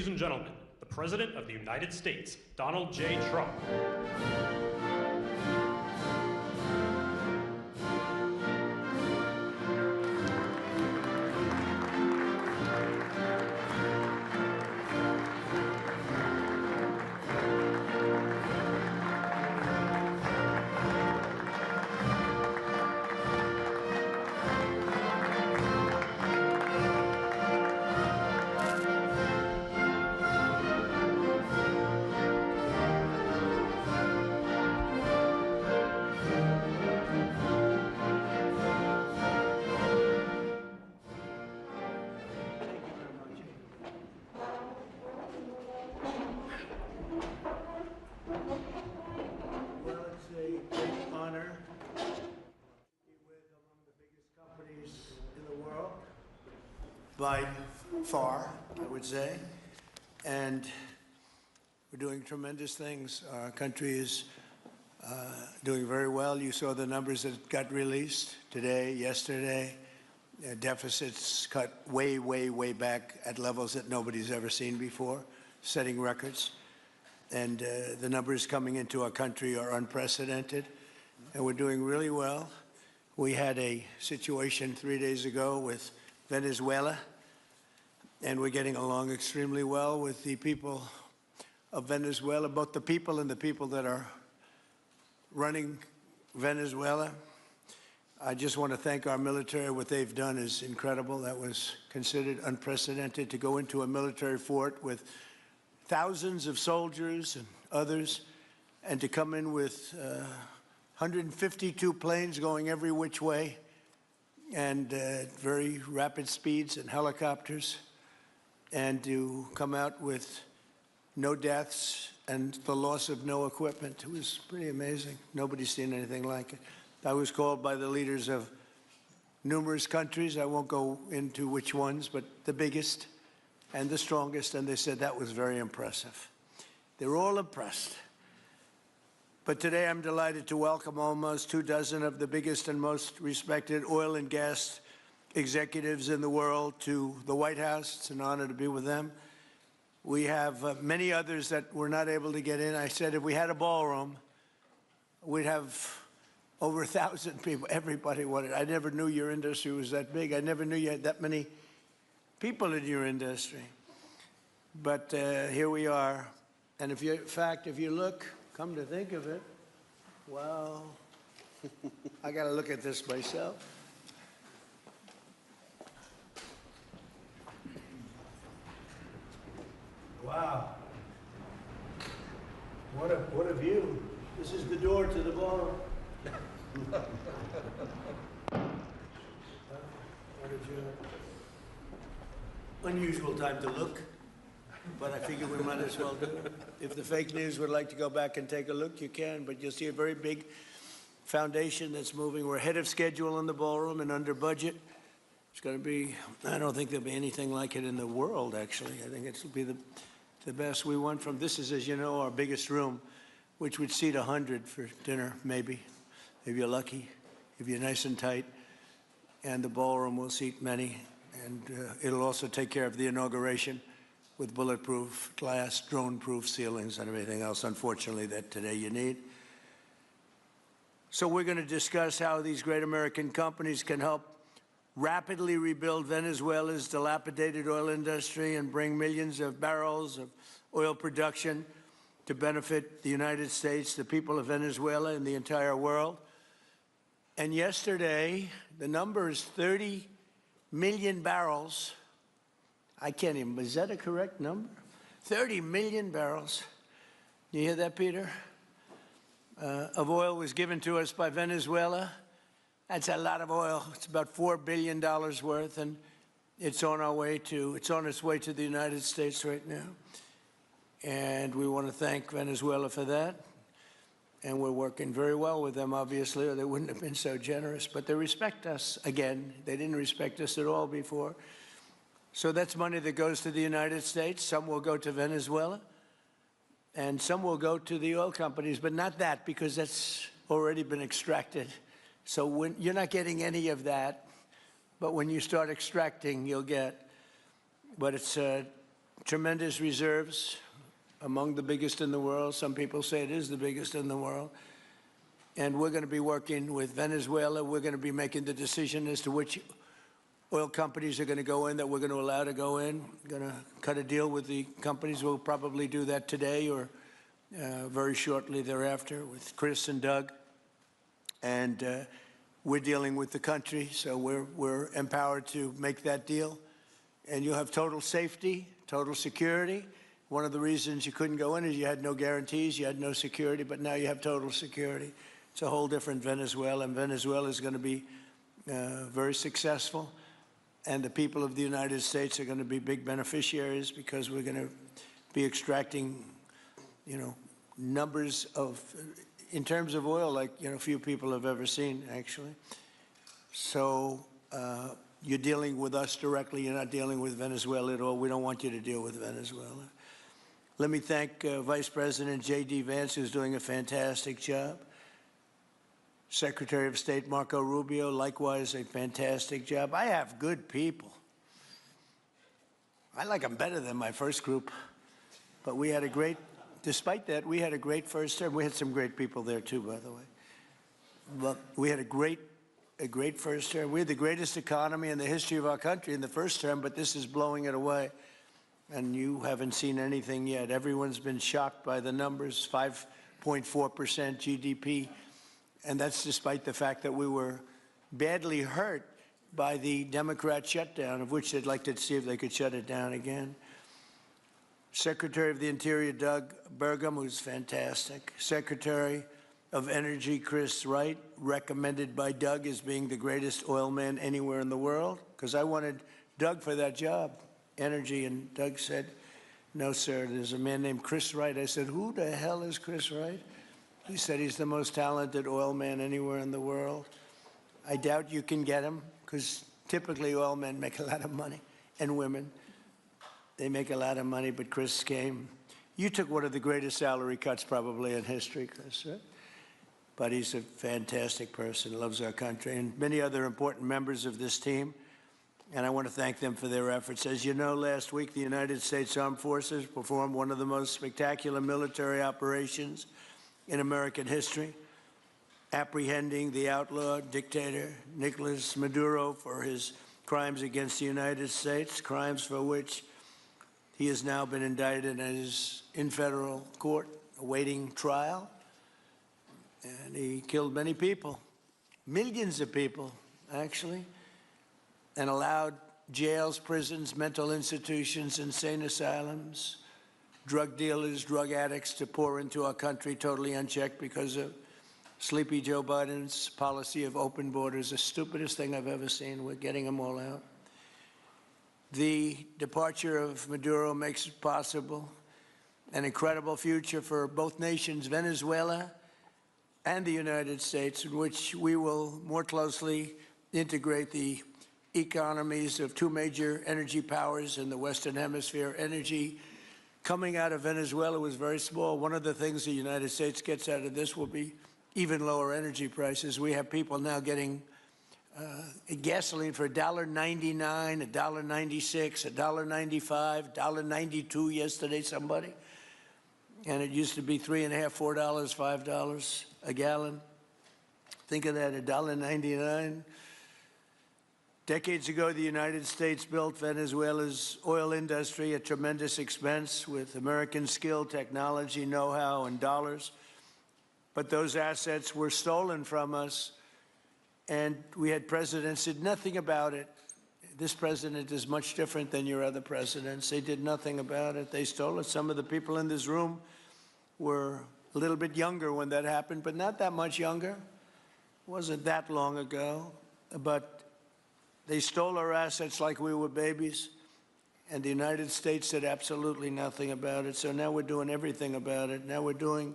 Ladies and gentlemen, the President of the United States, Donald J. Trump. Well, it's a great honor to be with among the biggest companies in the world, by far, I would say. And we're doing tremendous things. Our country is doing very well. You saw the numbers that got released today, yesterday. Deficits cut way, way, way back at levels that nobody's ever seen before, setting records. And the numbers coming into our country are unprecedented, and we're doing really well. We had a situation 3 days ago with Venezuela, and we're getting along extremely well with the people of Venezuela, both the people and the people that are running Venezuela. I just want to thank our military. What they've done is incredible. That was considered unprecedented, to go into a military fort with thousands of soldiers and others, and to come in with 152 planes going every which way, and very rapid speeds, and helicopters, and to come out with no deaths and the loss of no equipment. It was pretty amazing. Nobody's seen anything like it. I was called by the leaders of numerous countries. I won't go into which ones, but the biggest and the strongest, and they said that was very impressive. They're all impressed. But today I'm delighted to welcome almost 24 of the biggest and most respected oil and gas executives in the world to the White House. It's an honor to be with them. We have many others that were not able to get in. I said if we had a ballroom, we'd have over 1,000 people. Everybody wanted. I never knew your industry was that big. I never knew you had that many people in your industry. But here we are. And in fact, if you look, come to think of it, well, I got to look at this myself. Wow. What a view. This is the door to the ballroom. Unusual time to look, but I figure we might as well do it. If the fake news would like to go back and take a look, you can, but you'll see a very big foundation that's moving. We're ahead of schedule in the ballroom and under budget. It's going to be, I don't think there'll be anything like it in the world, actually. I think it'll be the best. We went from, this is, as you know, our biggest room, which would seat 100 for dinner, maybe, if you're lucky, if you're nice and tight. And the ballroom will seat many. And it'll also take care of the inauguration with bulletproof glass, drone-proof ceilings, and everything else, unfortunately, that today you need. So we're going to discuss how these great American companies can help rapidly rebuild Venezuela's dilapidated oil industry and bring millions of barrels of oil production to benefit the United States, the people of Venezuela, and the entire world. And yesterday, the number is 30 million barrels. I can't even, is that a correct number? 30 million barrels. You hear that, Peter? Of oil was given to us by Venezuela. That's a lot of oil. It's about $4 billion worth, and it's on its way to the United States right now. And we want to thank Venezuela for that. And we're working very well with them, obviously, or they wouldn't have been so generous. But they respect us again. They didn't respect us at all before. So that's money that goes to the United States. Some will go to Venezuela, and some will go to the oil companies, but not that, because that's already been extracted. So when you're not getting any of that, but when you start extracting, you'll get. But it's tremendous reserves, among the biggest in the world. Some people say it is the biggest in the world. And we're going to be working with Venezuela. We're going to be making the decision as to which oil companies are going to go in, that we're going to allow to go in. Going to cut a deal with the companies. We'll probably do that today or very shortly thereafter with Chris and Doug. And we're dealing with the country, so we're empowered to make that deal. And you'll have total safety, total security. One of the reasons you couldn't go in is you had no guarantees, you had no security, but now you have total security. It's a whole different Venezuela, and Venezuela is going to be very successful. And the people of the United States are going to be big beneficiaries because we're going to be extracting, numbers of, in terms of oil, like, few people have ever seen, actually. So you're dealing with us directly. You're not dealing with Venezuela at all. We don't want you to deal with Venezuela. Let me thank Vice President J.D. Vance, who's doing a fantastic job. Secretary of State Marco Rubio, likewise a fantastic job. I have good people. I like them better than my first group. But we had a great, despite that, we had a great first term. We had some great people there too, by the way. But we had a great first term. We had the greatest economy in the history of our country in the first term, but this is blowing it away. And you haven't seen anything yet. Everyone's been shocked by the numbers, 5.4% GDP. And that's despite the fact that we were badly hurt by the Democrat shutdown, of which they'd like to see if they could shut it down again. Secretary of the Interior, Doug Burgum, who's fantastic. Secretary of Energy, Chris Wright, recommended by Doug as being the greatest oil man anywhere in the world, because I wanted Doug for that job, energy, and Doug said, no, sir, there's a man named Chris Wright. I said, who the hell is Chris Wright? He said he's the most talented oil man anywhere in the world. I doubt you can get him, because typically oil men make a lot of money, and women. They make a lot of money, but Chris came. You took one of the greatest salary cuts probably in history, Chris, right? But he's a fantastic person, loves our country, and many other important members of this team. And I want to thank them for their efforts. As you know, last week, the United States Armed Forces performed one of the most spectacular military operations in American history, apprehending the outlaw dictator Nicolas Maduro for his crimes against the United States, crimes for which he has now been indicted and is in federal court awaiting trial. And he killed many people, millions of people, actually, and allowed jails, prisons, mental institutions, insane asylums, drug dealers, drug addicts to pour into our country totally unchecked because of Sleepy Joe Biden's policy of open borders, the stupidest thing I've ever seen. We're getting them all out. The departure of Maduro makes it possible an incredible future for both nations, Venezuela and the United States, in which we will more closely integrate the economies of two major energy powers in the Western Hemisphere. Energy coming out of Venezuela was very small. One of the things the United States gets out of this will be even lower energy prices. We have people now getting gasoline for $1.99, $1.96, $1.95, $1.92 yesterday, somebody. And it used to be $3.50, $4, $5 a gallon. Think of that, $1.99. Decades ago, the United States built Venezuela's oil industry at tremendous expense with American skill, technology, know-how, and dollars. But those assets were stolen from us, and we had presidents who did nothing about it. This president is much different than your other presidents. They did nothing about it. They stole it. Some of the people in this room were a little bit younger when that happened, but not that much younger. It wasn't that long ago. But they stole our assets like we were babies, and the United States did absolutely nothing about it. So now we're doing everything about it. Now we're doing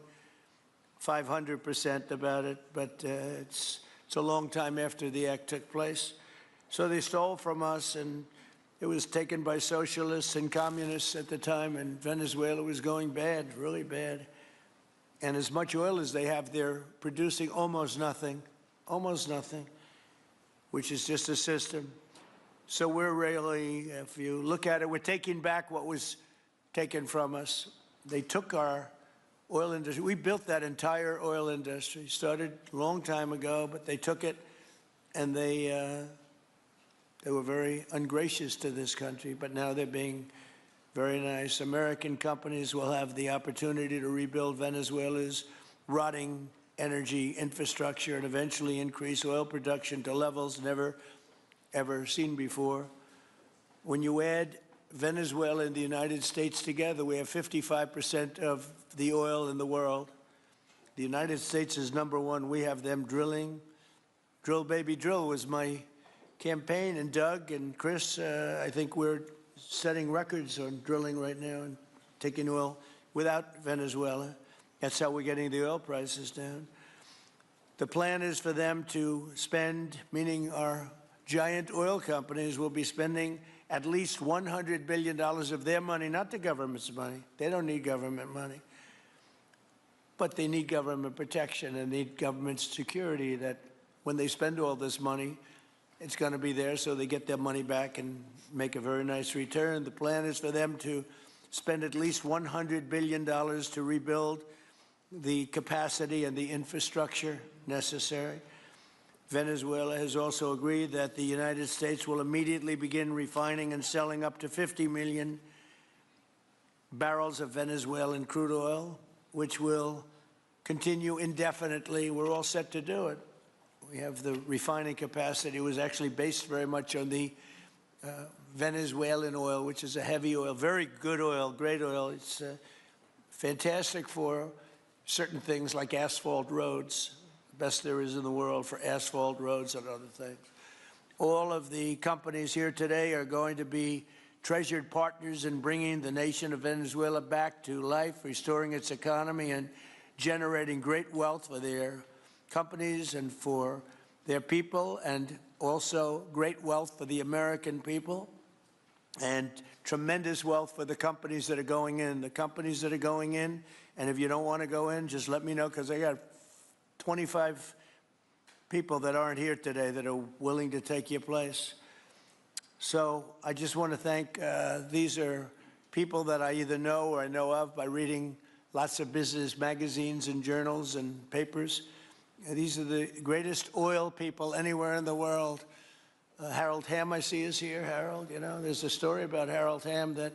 500% about it, but it's a long time after the act took place. So they stole from us, and it was taken by socialists and communists at the time, and Venezuela was going bad, really bad. And as much oil as they have, they're producing almost nothing, which is just a system. So we're really, if you look at it, we're taking back what was taken from us. They took our oil industry. We built that entire oil industry. Started a long time ago, but they took it, and they were very ungracious to this country, but now they're being very nice. American companies will have the opportunity to rebuild Venezuela's rotting energy infrastructure and eventually increase oil production to levels never, ever seen before. When you add Venezuela and the United States together, we have 55% of the oil in the world. The United States is #1. We have them drilling. Drill, baby, drill was my campaign. And Doug and Chris, I think we're setting records on drilling right now and taking oil without Venezuela. That's how we're getting the oil prices down. The plan is for them to spend, meaning our giant oil companies will be spending at least $100 billion of their money, not the government's money. They don't need government money. But they need government protection and need government security that when they spend all this money, it's going to be there so they get their money back and make a very nice return. The plan is for them to spend at least $100 billion to rebuild the capacity and the infrastructure necessary. Venezuela has also agreed that the United States will immediately begin refining and selling up to 50 million barrels of Venezuelan crude oil, which will continue indefinitely. We're all set to do it. We have the refining capacity. It was actually based very much on the Venezuelan oil, which is a heavy oil, very good oil, great oil. It's fantastic for certain things like asphalt roads, the best there is in the world for asphalt roads and other things. All of the companies here today are going to be treasured partners in bringing the nation of Venezuela back to life, restoring its economy, and generating great wealth for their companies and for their people, and also great wealth for the American people, and tremendous wealth for the companies that are going in. The companies that are going in, and if you don't want to go in, just let me know, because I got 25 people that aren't here today that are willing to take your place. So I just want to thank, these are people that I either know or I know of by reading lots of business magazines and journals and papers. These are the greatest oil people anywhere in the world. Harold Hamm, I see, is here. Harold, you know, there's a story about Harold Hamm that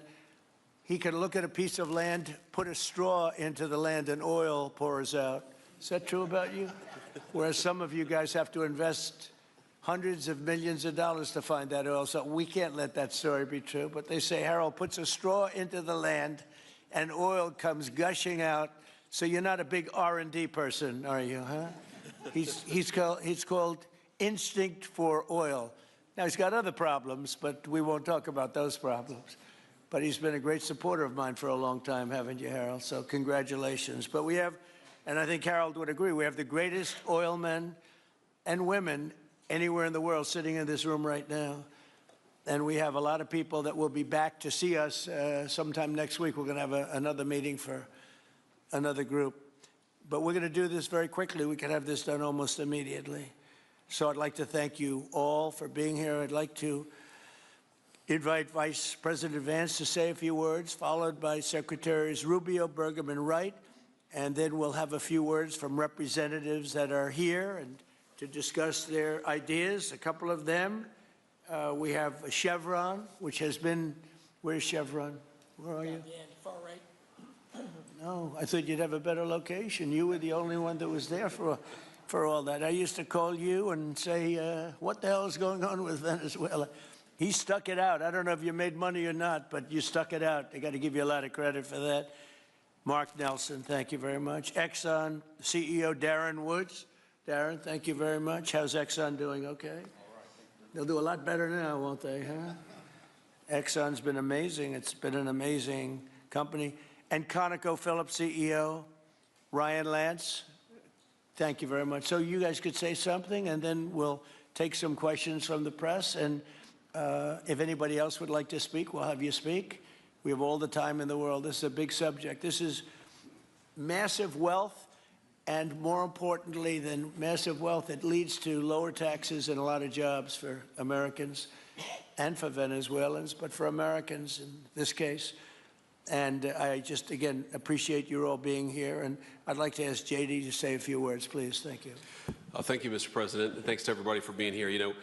he could look at a piece of land, put a straw into the land, and oil pours out. Is that true about you? Whereas some of you guys have to invest hundreds of millions of dollars to find that oil, so we can't let that story be true. But they say Harold puts a straw into the land, and oil comes gushing out. So you're not a big R&D person, are you, huh? He's called Instinct for Oil. Now, he's got other problems, but we won't talk about those problems. But he's been a great supporter of mine for a long time, haven't you, Harold? So congratulations. But we have, and I think Harold would agree, we have the greatest oil men and women anywhere in the world sitting in this room right now. And we have a lot of people that will be back to see us sometime next week. We're going to have another meeting for another group. But we're going to do this very quickly. We can have this done almost immediately. So I'd like to thank you all for being here. I'd like to invite Vice President Vance to say a few words, followed by Secretaries Rubio, Burgum, and Wright. And then we'll have a few words from representatives that are here and to discuss their ideas, a couple of them. We have Chevron, which has been, where's Chevron? Where are you? Far right. No, I thought you'd have a better location. You were the only one that was there for all that. I used to call you and say, what the hell is going on with Venezuela? He stuck it out. I don't know if you made money or not, but you stuck it out. I got to give you a lot of credit for that. Mark Nelson, thank you very much. Exxon CEO Darren Woods. Darren, thank you very much. How's Exxon doing? Okay? All right. They'll do a lot better now, won't they, huh? Exxon's been amazing. It's been an amazing company. And ConocoPhillips CEO Ryan Lance, thank you very much. So you guys could say something, and then we'll take some questions from the press. And if anybody else would like to speak, we'll have you speak. We have all the time in the world. This is a big subject. This is massive wealth, and more importantly than massive wealth, it leads to lower taxes and a lot of jobs for Americans and for Venezuelans, but for Americans in this case. And I just, again, appreciate you all being here. And I'd like to ask JD to say a few words, please. Thank you. Thank you, Mr. President, and thanks to everybody for being here. You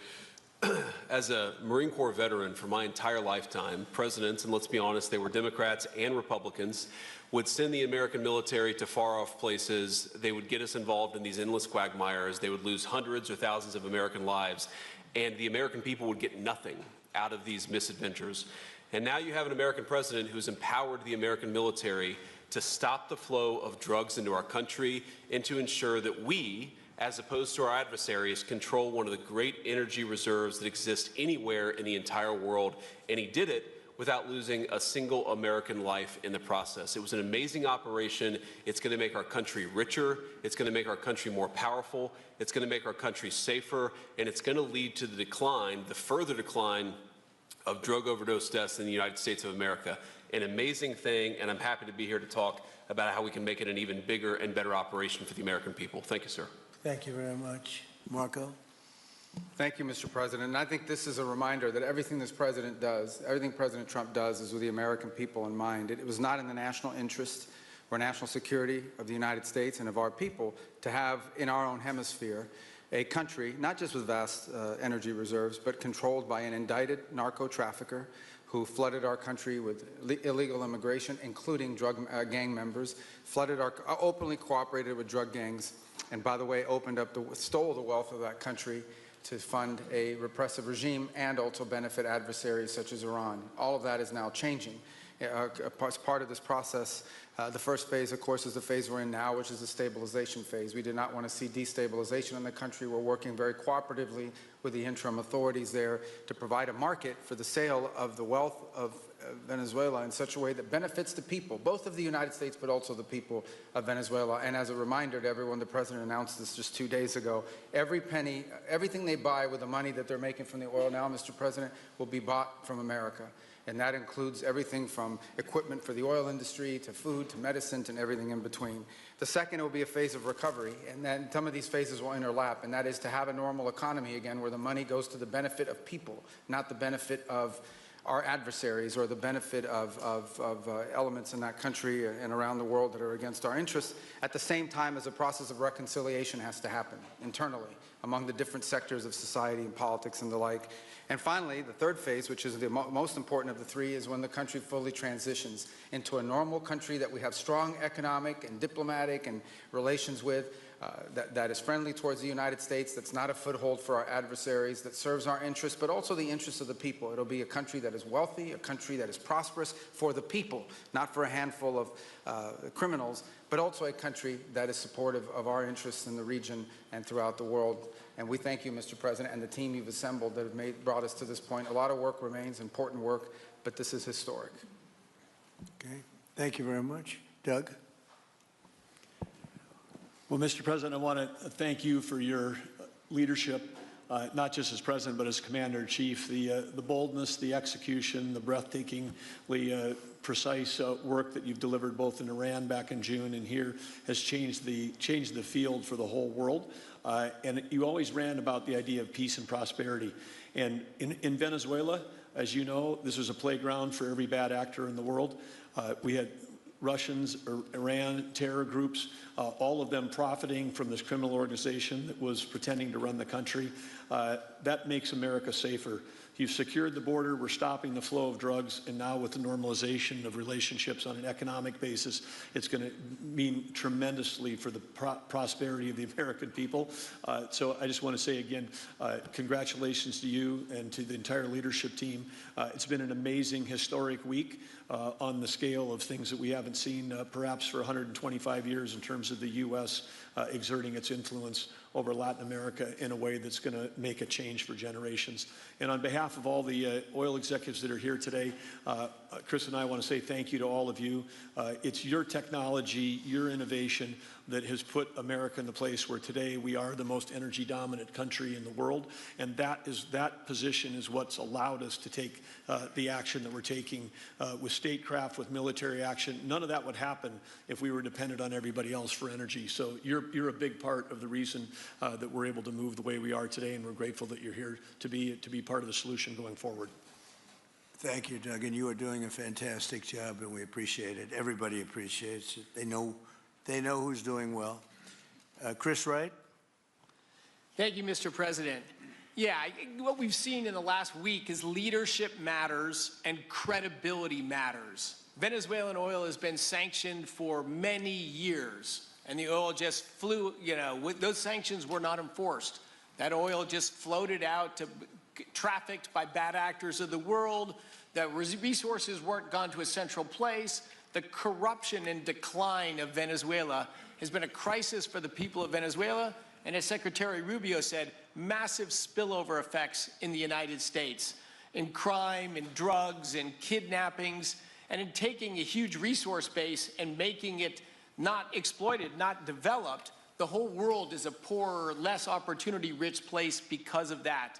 know, as a Marine Corps veteran for my entire lifetime, presidents, and let's be honest, they were Democrats and Republicans, would send the American military to far-off places. They would get us involved in these endless quagmires. They would lose hundreds or thousands of American lives, and the American people would get nothing out of these misadventures. And now you have an American president who's empowered the American military to stop the flow of drugs into our country and to ensure that we, as opposed to our adversaries, control one of the great energy reserves that exist anywhere in the entire world. And he did it without losing a single American life in the process. It was an amazing operation. It's going to make our country richer. It's going to make our country more powerful. It's going to make our country safer. And it's going to lead to the decline, the further decline of drug overdose deaths in the United States of America. An amazing thing, and I'm happy to be here to talk about how we can make it an even bigger and better operation for the American people. Thank you, sir. Thank you very much. Marco? Thank you, Mr. President. And I think this is a reminder that everything this president does, everything President Trump does, is with the American people in mind. It was not in the national interest or national security of the United States and of our people to have in our own hemisphere a country, not just with vast energy reserves, but controlled by an indicted narco-trafficker who flooded our country with illegal immigration, including drug gang members, openly cooperated with drug gangs, and by the way, stole the wealth of that country to fund a repressive regime and also benefit adversaries such as Iran. All of that is now changing. As part of this process, the first phase, of course, is the phase we're in now, which is the stabilization phase. We did not want to see destabilization in the country. We're working very cooperatively with the interim authorities there to provide a market for the sale of the wealth of Venezuela in such a way that benefits the people, both of the United States, but also the people of Venezuela. And as a reminder to everyone, the President announced this just 2 days ago, every penny, everything they buy with the money that they're making from the oil now, Mr. President, will be bought from America. And that includes everything from equipment for the oil industry to food to medicine and everything in between. The second will be a phase of recovery, and then some of these phases will interlap, and that is to have a normal economy again where the money goes to the benefit of people, not the benefit of our adversaries or the benefit of elements in that country and around the world that are against our interests, at the same time as a process of reconciliation has to happen internally among the different sectors of society and politics and the like. And finally, the third phase, which is the most important of the three, is when the country fully transitions into a normal country that we have strong economic and diplomatic and relations with, that is friendly towards the United States, that's not a foothold for our adversaries, that serves our interests, but also the interests of the people. It'll be a country that is wealthy, a country that is prosperous for the people, not for a handful of criminals, but also a country that is supportive of our interests in the region and throughout the world. And we thank you, Mr. President, and the team you've assembled that have brought us to this point. A lot of work remains, important work, but this is historic. Okay. Thank you very much. Doug? Well, Mr. President, I want to thank you for your leadership, not just as President, but as Commander-in-Chief. The boldness, the execution, the breathtakingly precise work that you've delivered both in Iran back in June and here has changed the field for the whole world. And you always ran about the idea of peace and prosperity. And in Venezuela, as you know, this was a playground for every bad actor in the world. We had Russians, Iran, terror groups, all of them profiting from this criminal organization that was pretending to run the country. That makes America safer. You've secured the border, we're stopping the flow of drugs, and now with the normalization of relationships on an economic basis, it's going to mean tremendously for the prosperity of the American people. So I just want to say again, congratulations to you and to the entire leadership team. It's been an amazing, historic week on the scale of things that we haven't seen perhaps for 125 years in terms of the U.S. Exerting its influence over Latin America in a way that's going to make a change for generations. And on behalf of all the oil executives that are here today, Chris and I want to say thank you to all of you. It's your technology, your innovation that has put America in the place where today we are the most energy dominant country in the world. And that position is what's allowed us to take the action that we're taking with statecraft, with military action. None of that would happen if we were dependent on everybody else for energy. So you're a big part of the reason that we're able to move the way we are today, and we're grateful that you're here to be part of the solution going forward. Thank you, Doug, and you are doing a fantastic job, and we appreciate it. Everybody appreciates it. They know who's doing well. Chris Wright? Thank you, Mr. President. Yeah, what we've seen in the last week is leadership matters and credibility matters. Venezuelan oil has been sanctioned for many years, and the oil just flew, those sanctions were not enforced. That oil just floated out to trafficked by bad actors of the world. The resources weren't gone to a central place. The corruption and decline of Venezuela has been a crisis for the people of Venezuela, and as Secretary Rubio said, massive spillover effects in the United States, in crime, in drugs, in kidnappings, and in taking a huge resource base and making it not exploited, not developed. The whole world is a poorer, less opportunity-rich place because of that.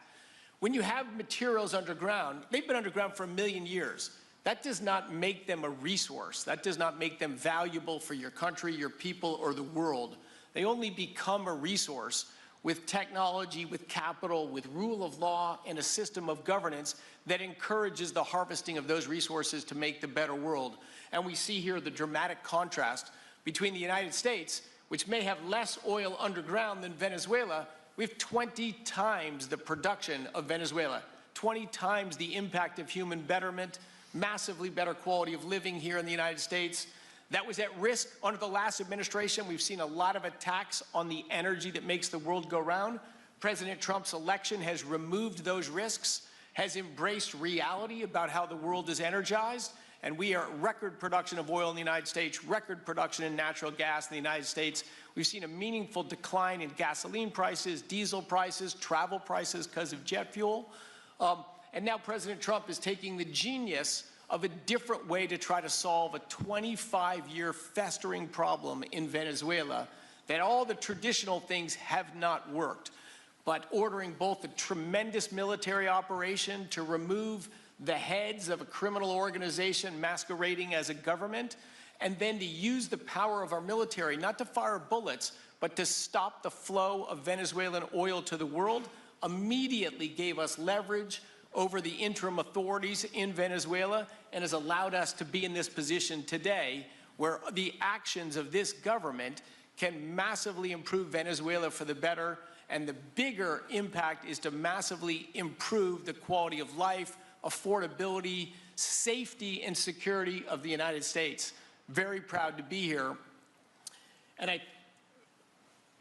When you have materials underground, they've been underground for 1 million years. That does not make them a resource. That does not make them valuable for your country, your people, or the world. They only become a resource with technology, with capital, with rule of law, and a system of governance that encourages the harvesting of those resources to make the better world. And we see here the dramatic contrast between the United States, which may have less oil underground than Venezuela. We have 20 times the production of Venezuela, 20 times the impact of human betterment, massively better quality of living here in the United States. That was at risk under the last administration. We've seen a lot of attacks on the energy that makes the world go round. President Trump's election has removed those risks, has embraced reality about how the world is energized, and we are at record production of oil in the United States, record production in natural gas in the United States. We've seen a meaningful decline in gasoline prices, diesel prices, travel prices because of jet fuel. And now President Trump is taking the genius of a different way to try to solve a 25-year festering problem in Venezuela, that all the traditional things have not worked. But ordering both a tremendous military operation to remove the heads of a criminal organization masquerading as a government, and then to use the power of our military, not to fire bullets, but to stop the flow of Venezuelan oil to the world, immediately gave us leverage over the interim authorities in Venezuela and has allowed us to be in this position today where the actions of this government can massively improve Venezuela for the better, and the bigger impact is to massively improve the quality of life, affordability, safety, and security of the United States. Very proud to be here. And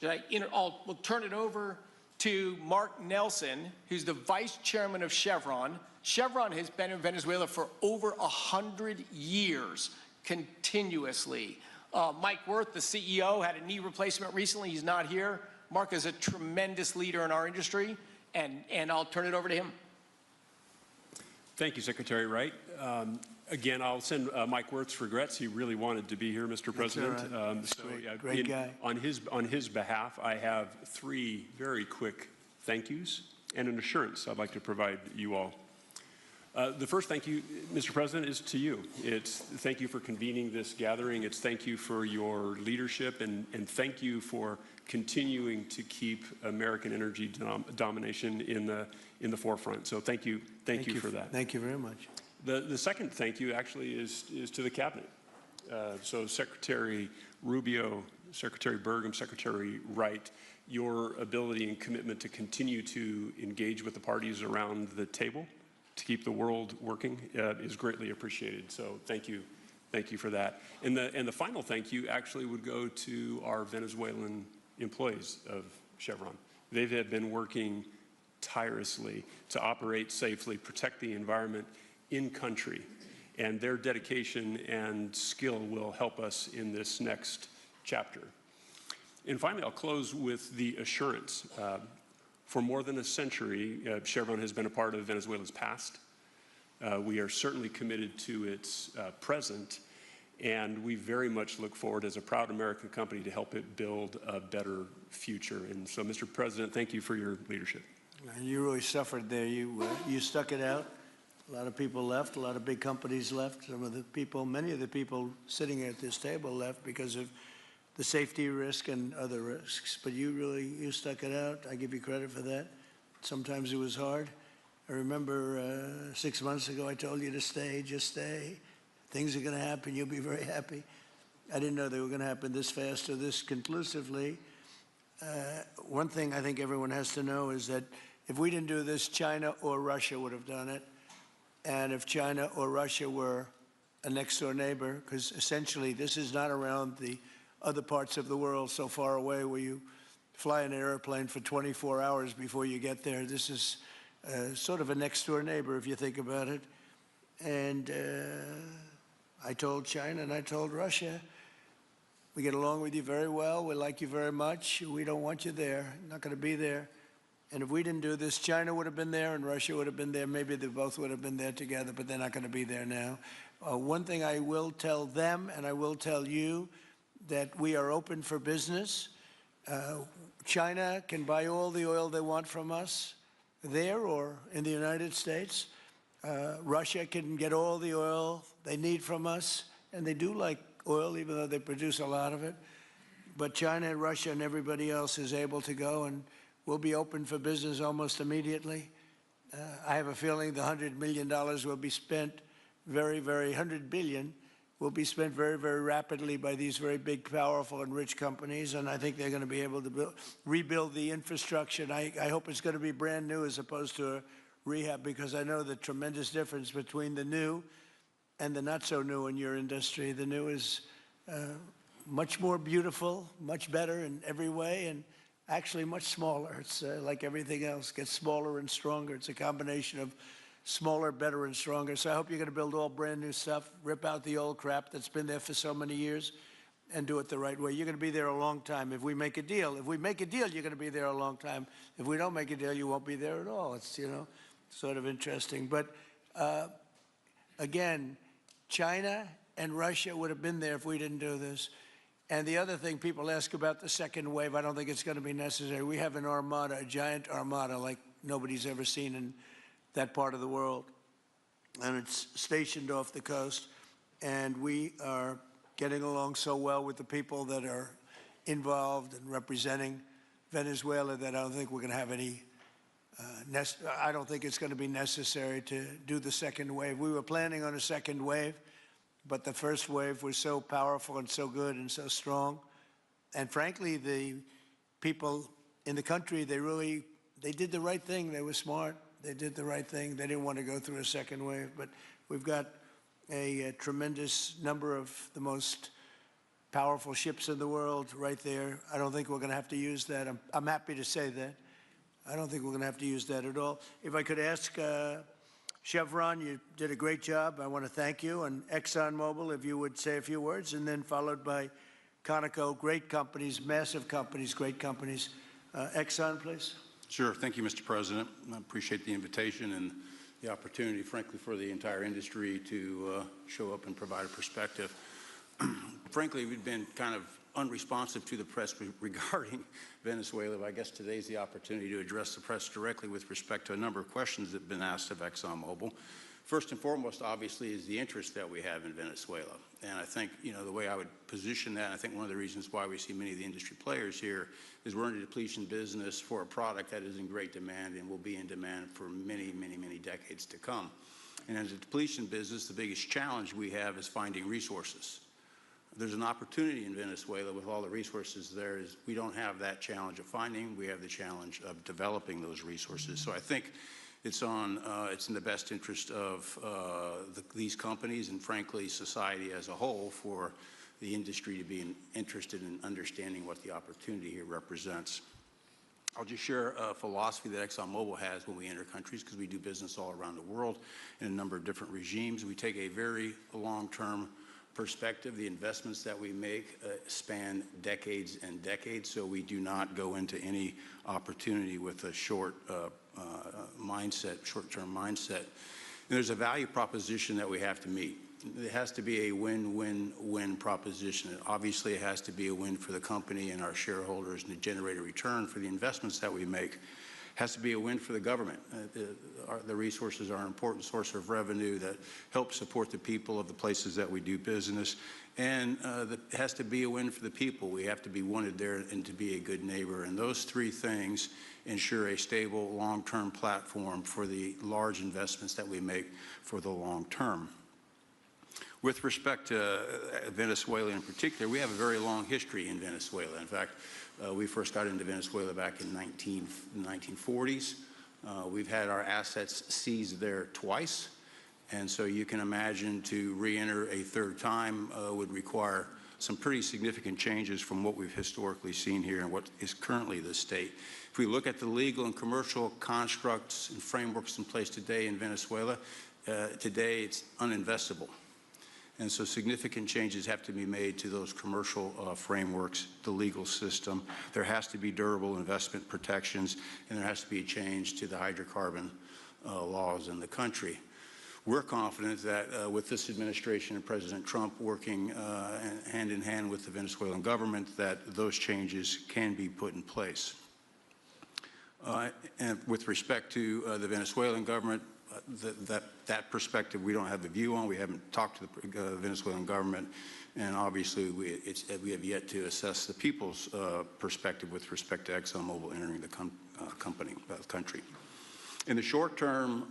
we'll turn it over to Mark Nelson, who's the vice chairman of Chevron. Chevron has been in Venezuela for over 100 years, continuously. Mike Wirth, the CEO, had a knee replacement recently. He's not here. Mark is a tremendous leader in our industry, and I'll turn it over to him. Thank you, Secretary Wright. Again, I'll send Mike Wirth's regrets. He really wanted to be here, Mr. President. Great guy. On his behalf, I have 3 very quick thank yous and an assurance I'd like to provide you all. The first thank you, Mr. President, is to you. It's thank you for convening this gathering. It's thank you for your leadership, and thank you for continuing to keep American energy domination in the forefront. So thank you for that. Thank you very much. The second thank you actually is to the cabinet. So Secretary Rubio, Secretary Burgum, Secretary Wright, your ability and commitment to continue to engage with the parties around the table to keep the world working is greatly appreciated. So thank you for that. And the final thank you actually would go to our Venezuelan employees of Chevron. They have been working tirelessly to operate safely, protect the environment in country, and their dedication and skill will help us in this next chapter. And finally, I'll close with the assurance. For more than a century, Chevron has been a part of Venezuela's past. We are certainly committed to its present, and we very much look forward as a proud American company to help it build a better future. And so, Mr. President, thank you for your leadership. You really suffered there. You stuck it out. A lot of people left. A lot of big companies left. Many of the people sitting at this table left because of the safety risk and other risks. But you stuck it out. I give you credit for that. Sometimes it was hard. I remember 6 months ago I told you to stay, just stay. Things are going to happen. You'll be very happy. I didn't know they were going to happen this fast or this conclusively. One thing I think everyone has to know is that if we didn't do this, China or Russia would have done it. And if China or Russia were a next-door neighbor, because essentially this is not around the other parts of the world so far away where you fly in an airplane for 24 hours before you get there. This is sort of a next-door neighbor, if you think about it. And I told China and I told Russia, we get along with you very well. We like you very much. We don't want you there. Not going to be there. And if we didn't do this, China would have been there and Russia would have been there. Maybe they both would have been there together, but they're not going to be there now. One thing I will tell them, and I will tell you, that we are open for business. China can buy all the oil they want from us there or in the United States. Russia can get all the oil they need from us, and they do like oil, even though they produce a lot of it. But China and Russia and everybody else is able to go, and we'll be open for business almost immediately. I have a feeling the $100 million will be spent $100 billion will be spent very, very rapidly by these very big, powerful, and rich companies, and I think they're going to be able to rebuild the infrastructure. And I hope it's going to be brand new as opposed to a rehab, because I know the tremendous difference between the new and the not so new in your industry. The new is much more beautiful, much better in every way, and actually much smaller. It's like everything else, gets smaller and stronger. It's a combination of smaller, better, and stronger. So I hope you're going to build all brand new stuff, rip out the old crap that's been there for so many years, and do it the right way. You're going to be there a long time if we make a deal. If we make a deal, you're going to be there a long time. If we don't make a deal, you won't be there at all. It's, sort of interesting. But again, China and Russia would have been there if we didn't do this. And the other thing, people ask about the second wave. I don't think it's going to be necessary. We have an armada, a giant armada like nobody's ever seen in that part of the world. And it's stationed off the coast. And we are getting along so well with the people that are involved in representing Venezuela that I don't think we're going to have any I don't think it's going to be necessary to do the second wave. We were planning on a second wave, but the first wave was so powerful and so good and so strong. And frankly, the people in the country, they did the right thing. They were smart. They did the right thing. They didn't want to go through a second wave. But we've got a tremendous number of the most powerful ships in the world right there. I don't think we're going to have to use that. I'm happy to say that. I don't think we're going to have to use that at all. If I could ask Chevron, you did a great job. I want to thank you. And ExxonMobil, if you would say a few words, and then followed by Conoco, great companies, massive companies, great companies. Exxon, please. Sure. Thank you, Mr. President. I appreciate the invitation and the opportunity, frankly, for the entire industry to show up and provide a perspective. Frankly, we've been kind of unresponsive to the press regarding Venezuela. But I guess today's the opportunity to address the press directly with respect to a number of questions that have been asked of ExxonMobil. First and foremost, obviously, is the interest that we have in Venezuela. And I think, the way I would position that, I think one of the reasons why we see many of the industry players here is we're in a depletion business for a product that is in great demand and will be in demand for many, many, many decades to come. And as a depletion business, the biggest challenge we have is finding resources. There's an opportunity in Venezuela with all the resources there. Is we don't have that challenge of finding. We have the challenge of developing those resources. So I think it's in the best interest of these companies and, frankly, society as a whole for the industry to be interested in understanding what the opportunity here represents. I'll just share a philosophy that ExxonMobil has when we enter countries, because we do business all around the world in a number of different regimes. We take a very long-term perspective. The investments that we make span decades and decades, so we do not go into any opportunity with a short-term mindset. And there's a value proposition that we have to meet. It has to be a win-win-win proposition. Obviously, it has to be a win for the company and our shareholders and to generate a return for the investments that we make. has to be a win for the government. The resources are an important source of revenue that helps support the people of the places that we do business. And it has to be a win for the people. We have to be wanted there and to be a good neighbor. And those three things ensure a stable, long-term platform for the large investments that we make for the long term. With respect to Venezuela in particular, we have a very long history in Venezuela. In fact, we first got into Venezuela back in the 1940s. We've had our assets seized there twice. And so you can imagine to re-enter a third time would require some pretty significant changes from what we've historically seen here and what is currently the state. If we look at the legal and commercial constructs and frameworks in place today in Venezuela, today it's uninvestable. And so significant changes have to be made to those commercial frameworks, the legal system. There has to be durable investment protections, and there has to be a change to the hydrocarbon laws in the country. We're confident that with this administration and President Trump working hand in hand with the Venezuelan government, that those changes can be put in place. And with respect to the Venezuelan government, that perspective we don't have a view on. We haven't talked to the Venezuelan government, and obviously we have yet to assess the people's perspective with respect to ExxonMobil entering the country. In the short term,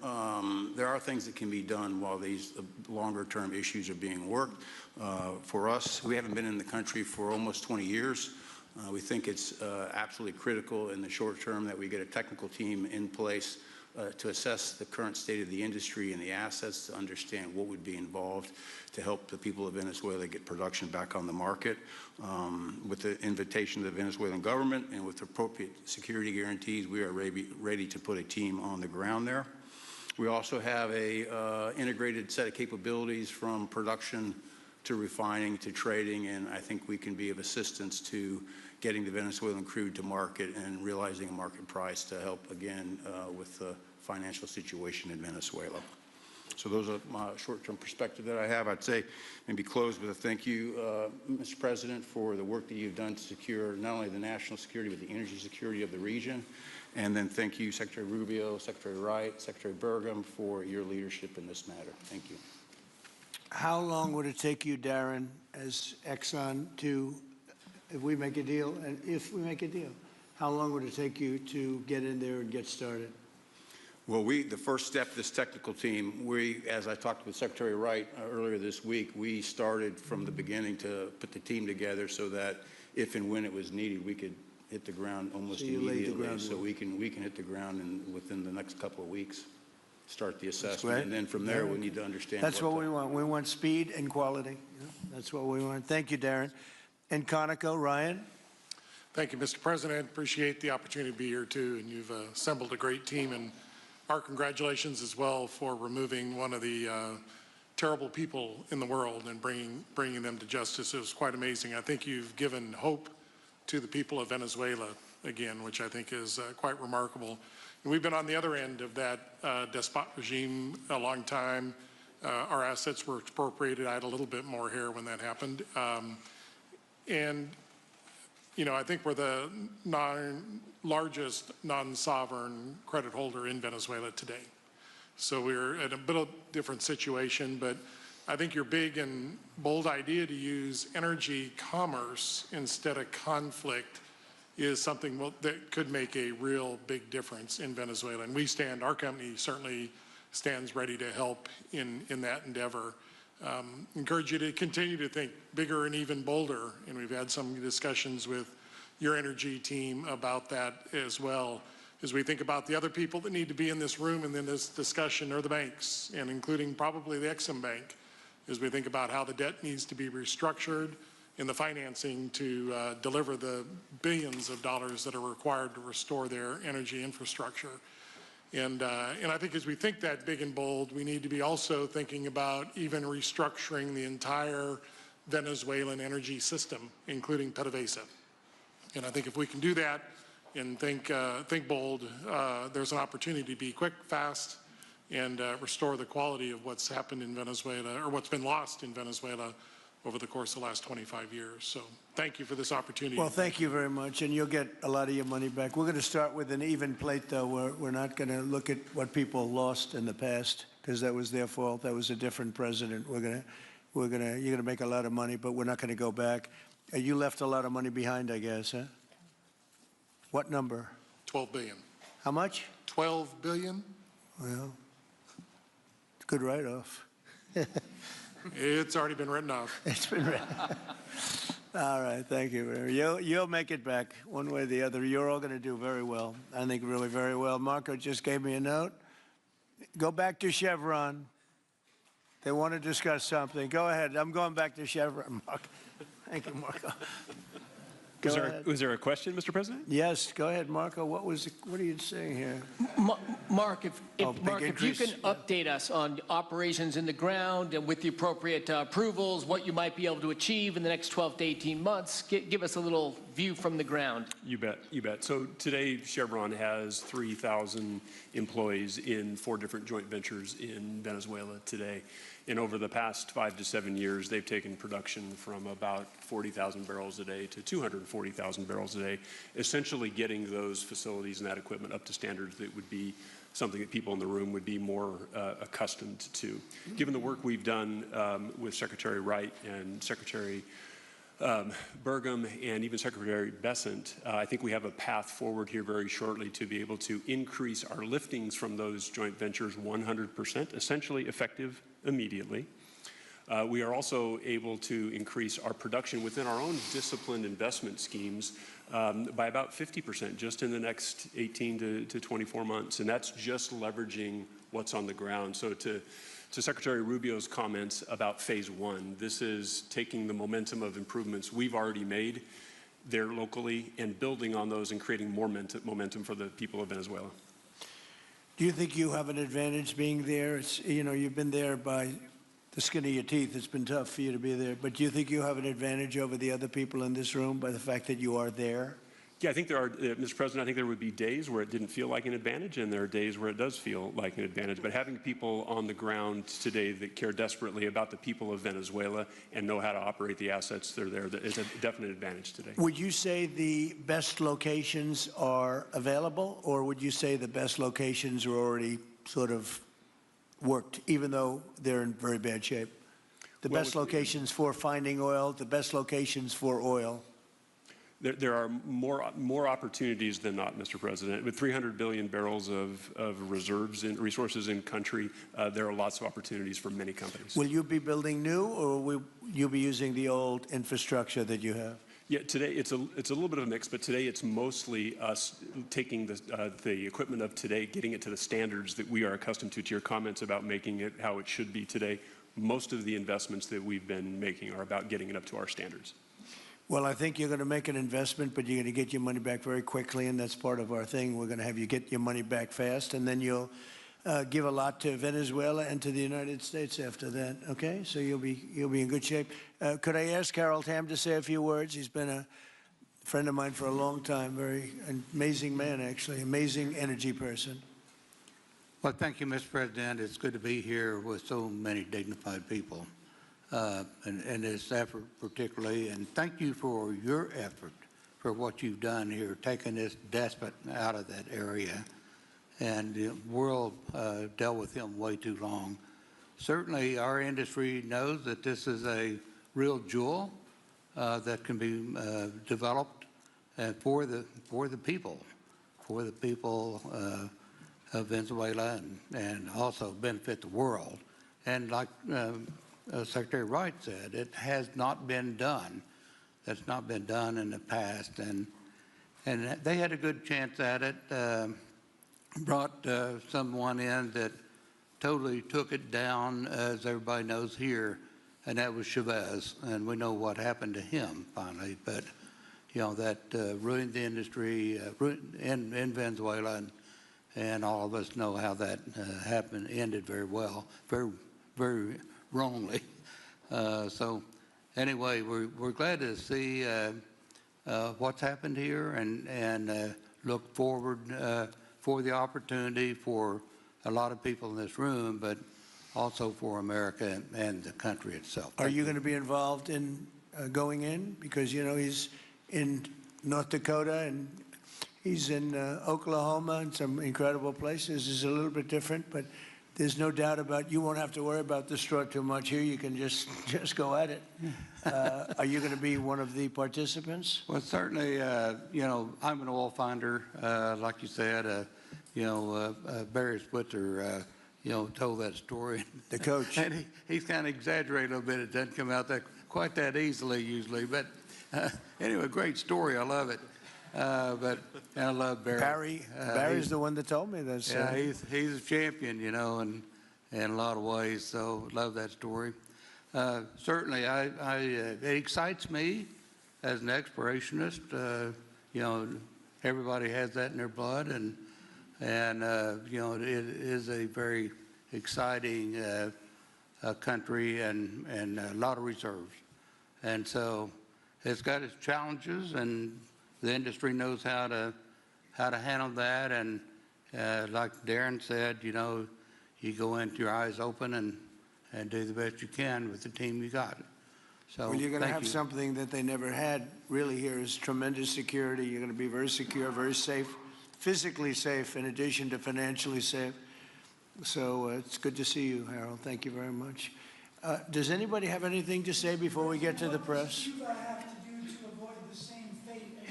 there are things that can be done while these longer-term issues are being worked. For us, we haven't been in the country for almost 20 years. We think it's absolutely critical in the short term that we get a technical team in place to assess the current state of the industry and the assets, to understand what would be involved to help the people of Venezuela get production back on the market. With the invitation of the Venezuelan government and with appropriate security guarantees, we are ready to put a team on the ground there. We also have a integrated set of capabilities from production to refining to trading, and I think we can be of assistance to getting the Venezuelan crude to market and realizing a market price to help, again, with the financial situation in Venezuela. So those are my short-term perspective that I have. I'd say maybe close with a thank you, Mr. President, for the work that you've done to secure not only the national security, but the energy security of the region. And then thank you, Secretary Rubio, Secretary Wright, Secretary Burgum, for your leadership in this matter. Thank you. How long would it take you, Darren, as Exxon to, if we make a deal, how long would it take you to get in there and get started? Well, the first step, this technical team, as I talked with Secretary Wright earlier this week, we started from the beginning to put the team together so that if and when it was needed, we could hit the ground almost immediately. So we can hit the ground within the next couple of weeks, start the assessment. And then from there, we need to understand. That's what we want. We want speed and quality. That's what we want. Thank you, Darren. And Conoco, Ryan? Thank you, Mr. President. Appreciate the opportunity to be here, too. And you've assembled a great team. And our congratulations as well for removing one of the terrible people in the world and bringing them to justice. It was quite amazing. I think you've given hope to the people of Venezuela again, which I think is quite remarkable. And we've been on the other end of that despot regime a long time. Our assets were expropriated. I had a little bit more hair when that happened. And, you know, I think we're the largest non-sovereign credit holder in Venezuela today. So we're in a bit of a different situation, but I think your big and bold idea to use energy commerce instead of conflict is something that could make a real big difference in Venezuela. And our company certainly stands ready to help in that endeavor. Encourage you to continue to think bigger and even bolder. And we've had some discussions with your energy team about that as well. As we think about the other people that need to be in this room and in this discussion are the banks, and including probably the Exim Bank, as we think about how the debt needs to be restructured and the financing to deliver the billions of dollars that are required to restore their energy infrastructure. And I think as we think that big and bold, we need to be also thinking about even restructuring the entire Venezuelan energy system, including PDVSA. And I think if we can do that and think bold, there's an opportunity to be quick, fast, and restore the quality of what's happened in Venezuela, or what's been lost in Venezuela over the course of the last 25 years. So thank you for this opportunity. Well, thank you very much, and you'll get a lot of your money back. We're going to start with an even plate, though. We're not going to look at what people lost in the past, because that was their fault. That was a different president. You're going to make a lot of money, but we're not going to go back. You left a lot of money behind, I guess, huh? What number? 12 billion. How much? 12 billion? Well, it's a good write-off. It's already been written off. It's been written. All right, thank you. You'll make it back one way or the other. You're all going to do very well. I think really very well. Marco just gave me a note. Go back to Chevron. They want to discuss something. Go ahead. I'm going back to Chevron, Marco. Thank you, Marco. Go ahead. Was there a question, Mr. President? Yes, go ahead, Marco. What are you saying here? Mark, if you can update us on operations in the ground and with the appropriate approvals, what you might be able to achieve in the next 12 to 18 months, give us a little view from the ground. You bet, you bet. So today, Chevron has 3,000 employees in 4 different joint ventures in Venezuela today. And over the past 5 to 7 years, they've taken production from about 40,000 barrels a day to 240,000 barrels a day, essentially getting those facilities and that equipment up to standards that would be something that people in the room would be more accustomed to. Given the work we've done with Secretary Wright and Secretary Burgum and even Secretary Bessent, I think we have a path forward here very shortly to be able to increase our liftings from those joint ventures 100%, essentially effective immediately. We are also able to increase our production within our own disciplined investment schemes by about 50% just in the next 18 to 24 months. And that's just leveraging what's on the ground. So to Secretary Rubio's comments about phase 1, this is taking the momentum of improvements we've already made there locally and building on those and creating more momentum for the people of Venezuela. Do you think you have an advantage being there? You've been there by the skin of your teeth. It's been tough for you to be there. But do you think you have an advantage over the other people in this room by the fact that you are there? Yeah, I think there are, Mr. President, I think there would be days where it didn't feel like an advantage, and there are days where it does feel like an advantage. But having people on the ground today that care desperately about the people of Venezuela and know how to operate the assets that are there, is a definite advantage today. Would you say the best locations are available, or would you say the best locations are already sort of worked, even though they're in very bad shape? The best locations for finding oil, the best locations for oil. There are more opportunities than not, Mr. President. With 300 billion barrels of reserves and resources in country, there are lots of opportunities for many companies. Will you be building new, or will you be using the old infrastructure that you have? Yeah, today it's a little bit of a mix, but today it's mostly us taking the equipment of today, getting it to the standards that we are accustomed to your comments about making it how it should be today. Most of the investments that we've been making are about getting it up to our standards. Well, I think you're going to make an investment, but you're going to get your money back very quickly, and that's part of our thing. We're going to have you get your money back fast, and then you'll give a lot to Venezuela and to the United States after that. Okay, so you'll be in good shape. Could I ask Harold Hamm to say a few words? He's been a friend of mine for a long time. Very amazing man, actually, amazing energy person. Well, thank you, Mr. President. It's good to be here with so many dignified people. And this effort particularly, and thank you for your effort for what you've done here, taking this despot out of that area. And the world dealt with him way too long. Certainly our industry knows that this is a real jewel that can be developed for the people of Venezuela and also benefit the world. And like Secretary Wright said, it has not been done. That's not been done in the past, and they had a good chance at it. Brought someone in that totally took it down, as everybody knows here, and that was Chavez, and we know what happened to him finally. But that ruined the industry in Venezuela, and all of us know how that ended very well, very, very wrongly. So anyway, we're glad to see what's happened here and look forward for the opportunity for a lot of people in this room, but also for America and the country itself. Are you going to be involved in going in? Because, you know, he's in North Dakota and he's in Oklahoma and some incredible places. It's a little bit different, but there's no doubt about you won't have to worry about the straw too much here. You can just go at it. Are you going to be one of the participants? Well, certainly, you know, I'm an oil finder, like you said. You know, Barry Switzer, you know, told that story. The coach. And he's kind of exaggerated a little bit. It doesn't come out quite that easily usually. But anyway, great story. I love it. But I love Barry. Barry's the one that told me this. Yeah, he's a champion, you know, in a lot of ways. So love that story. Certainly, it excites me as an explorationist. You know, everybody has that in their blood, and you know, it is a very exciting country and a lot of reserves. And so it's got its challenges, and the industry knows how to handle that. And like Darren said, you know, you go into your eyes open and do the best you can with the team you got. So Well, you're going to have you. something that they never had really here is tremendous security. You're going to be very secure, very safe, physically safe in addition to financially safe. So it's good to see you, Harold. Thank you very much. Does anybody have anything to say before we get to the press? What does Cuba have to do to avoid the same fate as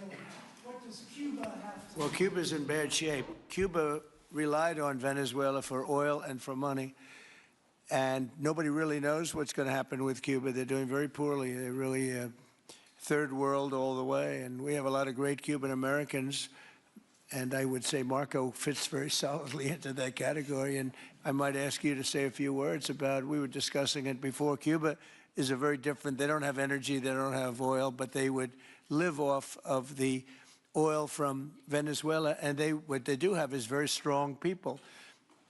Venezuela? What does Cuba have to Well, Cuba's in bad shape. Cuba relied on Venezuela for oil and for money. And nobody really knows what's going to happen with Cuba. They're doing very poorly. They're really third world all the way. And we have a lot of great Cuban Americans. And I would say Marco fits very solidly into that category. And I might ask you to say a few words about, we were discussing it before, Cuba is a very different, they don't have energy, they don't have oil, but they would live off of the oil from Venezuela. And what they do have is very strong people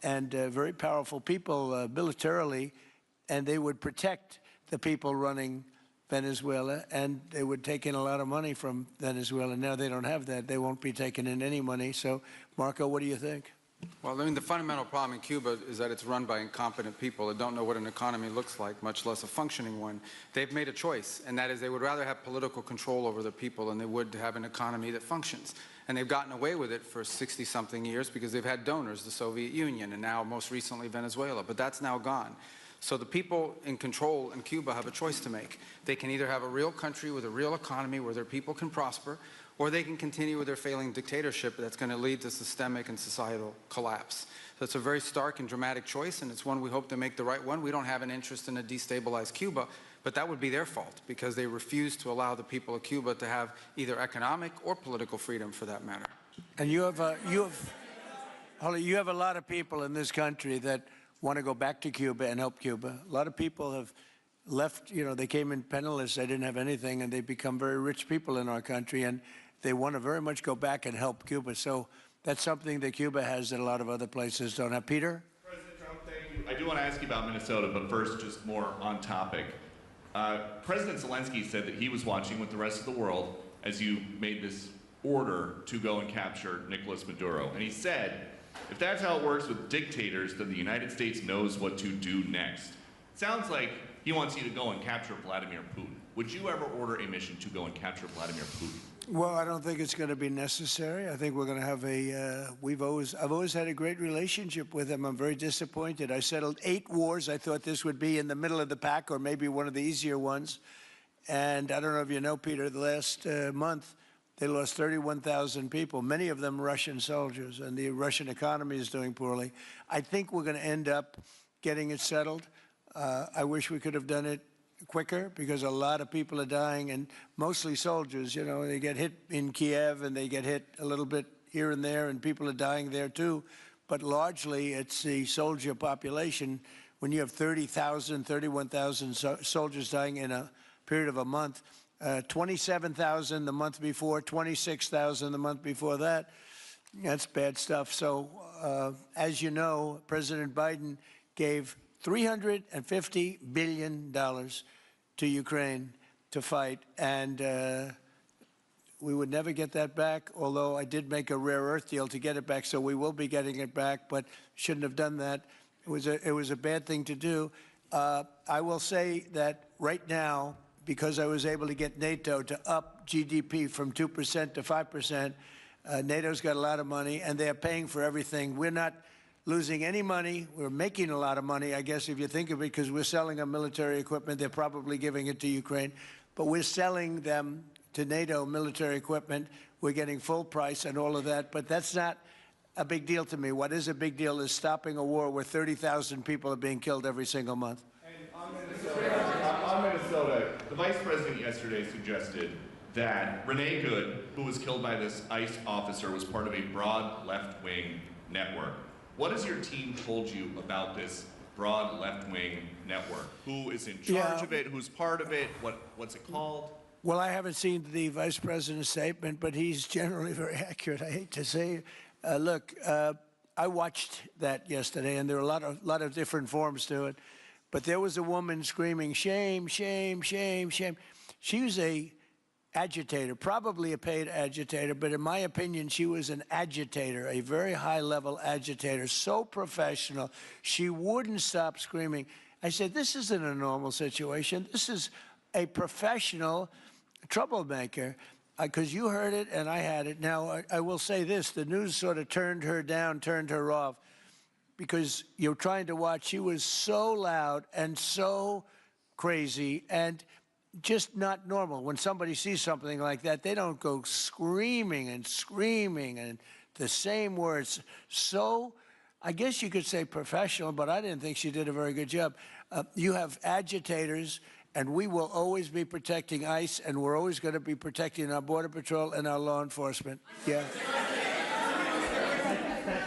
and very powerful people militarily, and they would protect the people running Venezuela, and they would take in a lot of money from Venezuela. Now they don't have that. They won't be taking in any money. So, Marco, what do you think? Well, I mean, the fundamental problem in Cuba is that it's run by incompetent people that don't know what an economy looks like, much less a functioning one. They've made a choice, and that is they would rather have political control over their people than they would to have an economy that functions. And they've gotten away with it for 60-something years because they've had donors, the Soviet Union, and now most recently Venezuela. But that's now gone. So the people in control in Cuba have a choice to make. They can either have a real country with a real economy where their people can prosper, or they can continue with their failing dictatorship that's going to lead to systemic and societal collapse. So it's a very stark and dramatic choice, and it's one we hope to make the right one. We don't have an interest in a destabilized Cuba, but that would be their fault because they refuse to allow the people of Cuba to have either economic or political freedom for that matter. And you have a lot of people in this country that want to go back to Cuba and help Cuba. A lot of people have left, you know, they came in penniless, they didn't have anything, and they've become very rich people in our country, and they want to very much go back and help Cuba. So that's something that Cuba has that a lot of other places don't have. Peter? President Trump, thank you. I do want to ask you about Minnesota, but first, just more on topic. President Zelensky said that he was watching with the rest of the world as you made this order to go and capture Nicolas Maduro. And he said, if that's how it works with dictators, then the United States knows what to do next. It sounds like he wants you to go and capture Vladimir Putin. Would you ever order a mission to go and capture Vladimir Putin? Well, I don't think it's going to be necessary. I think we're going to have I've always had a great relationship with him. I'm very disappointed. I settled 8 wars. I thought this would be in the middle of the pack or maybe one of the easier ones. And I don't know if you know, Peter, the last month, they lost 31,000 people, many of them Russian soldiers, and the Russian economy is doing poorly. I think we're going to end up getting it settled. I wish we could have done it quicker because a lot of people are dying, and mostly soldiers. You know, they get hit in Kiev and they get hit a little bit here and there, and people are dying there too. But largely, it's the soldier population. When you have 30,000, 31,000 soldiers dying in a period of a month, 27,000 the month before, 26,000 the month before that. That's bad stuff. So, as you know, President Biden gave $350 billion to Ukraine to fight, and we would never get that back, although I did make a rare earth deal to get it back, so we will be getting it back, but shouldn't have done that. It was a bad thing to do. I will say that right now, because I was able to get NATO to up GDP from 2% to 5%, NATO's got a lot of money, and they're paying for everything. We're not losing any money. We're making a lot of money, I guess, if you think of it, because we're selling them military equipment. They're probably giving it to Ukraine. But we're selling them to NATO military equipment. We're getting full price and all of that. But that's not a big deal to me. What is a big deal is stopping a war where 30,000 people are being killed every single month. On Minnesota, the vice president yesterday suggested that Renee Good, who was killed by this ICE officer, was part of a broad left-wing network. What has your team told you about this broad left-wing network? Who is in charge of it? Who's part of it? What's it called? Well, I haven't seen the vice president's statement, but he's generally very accurate. I hate to say it. Look, I watched that yesterday, and there were a lot of different forms to it. But there was a woman screaming, shame, shame, shame, shame. She was a agitator, probably a paid agitator, but in my opinion, she was an agitator, a very high-level agitator, so professional. She wouldn't stop screaming. I said, this isn't a normal situation. This is a professional troublemaker, because you heard it and I had it. Now, I will say this. The news sort of turned her down, turned her off, because you're trying to watch. She was so loud and so crazy and just not normal. When somebody sees something like that, they don't go screaming and screaming and the same words. So I guess you could say professional, but I didn't think she did a very good job. You have agitators, and we will always be protecting ICE, and we're always going to be protecting our Border Patrol and our law enforcement. Yeah.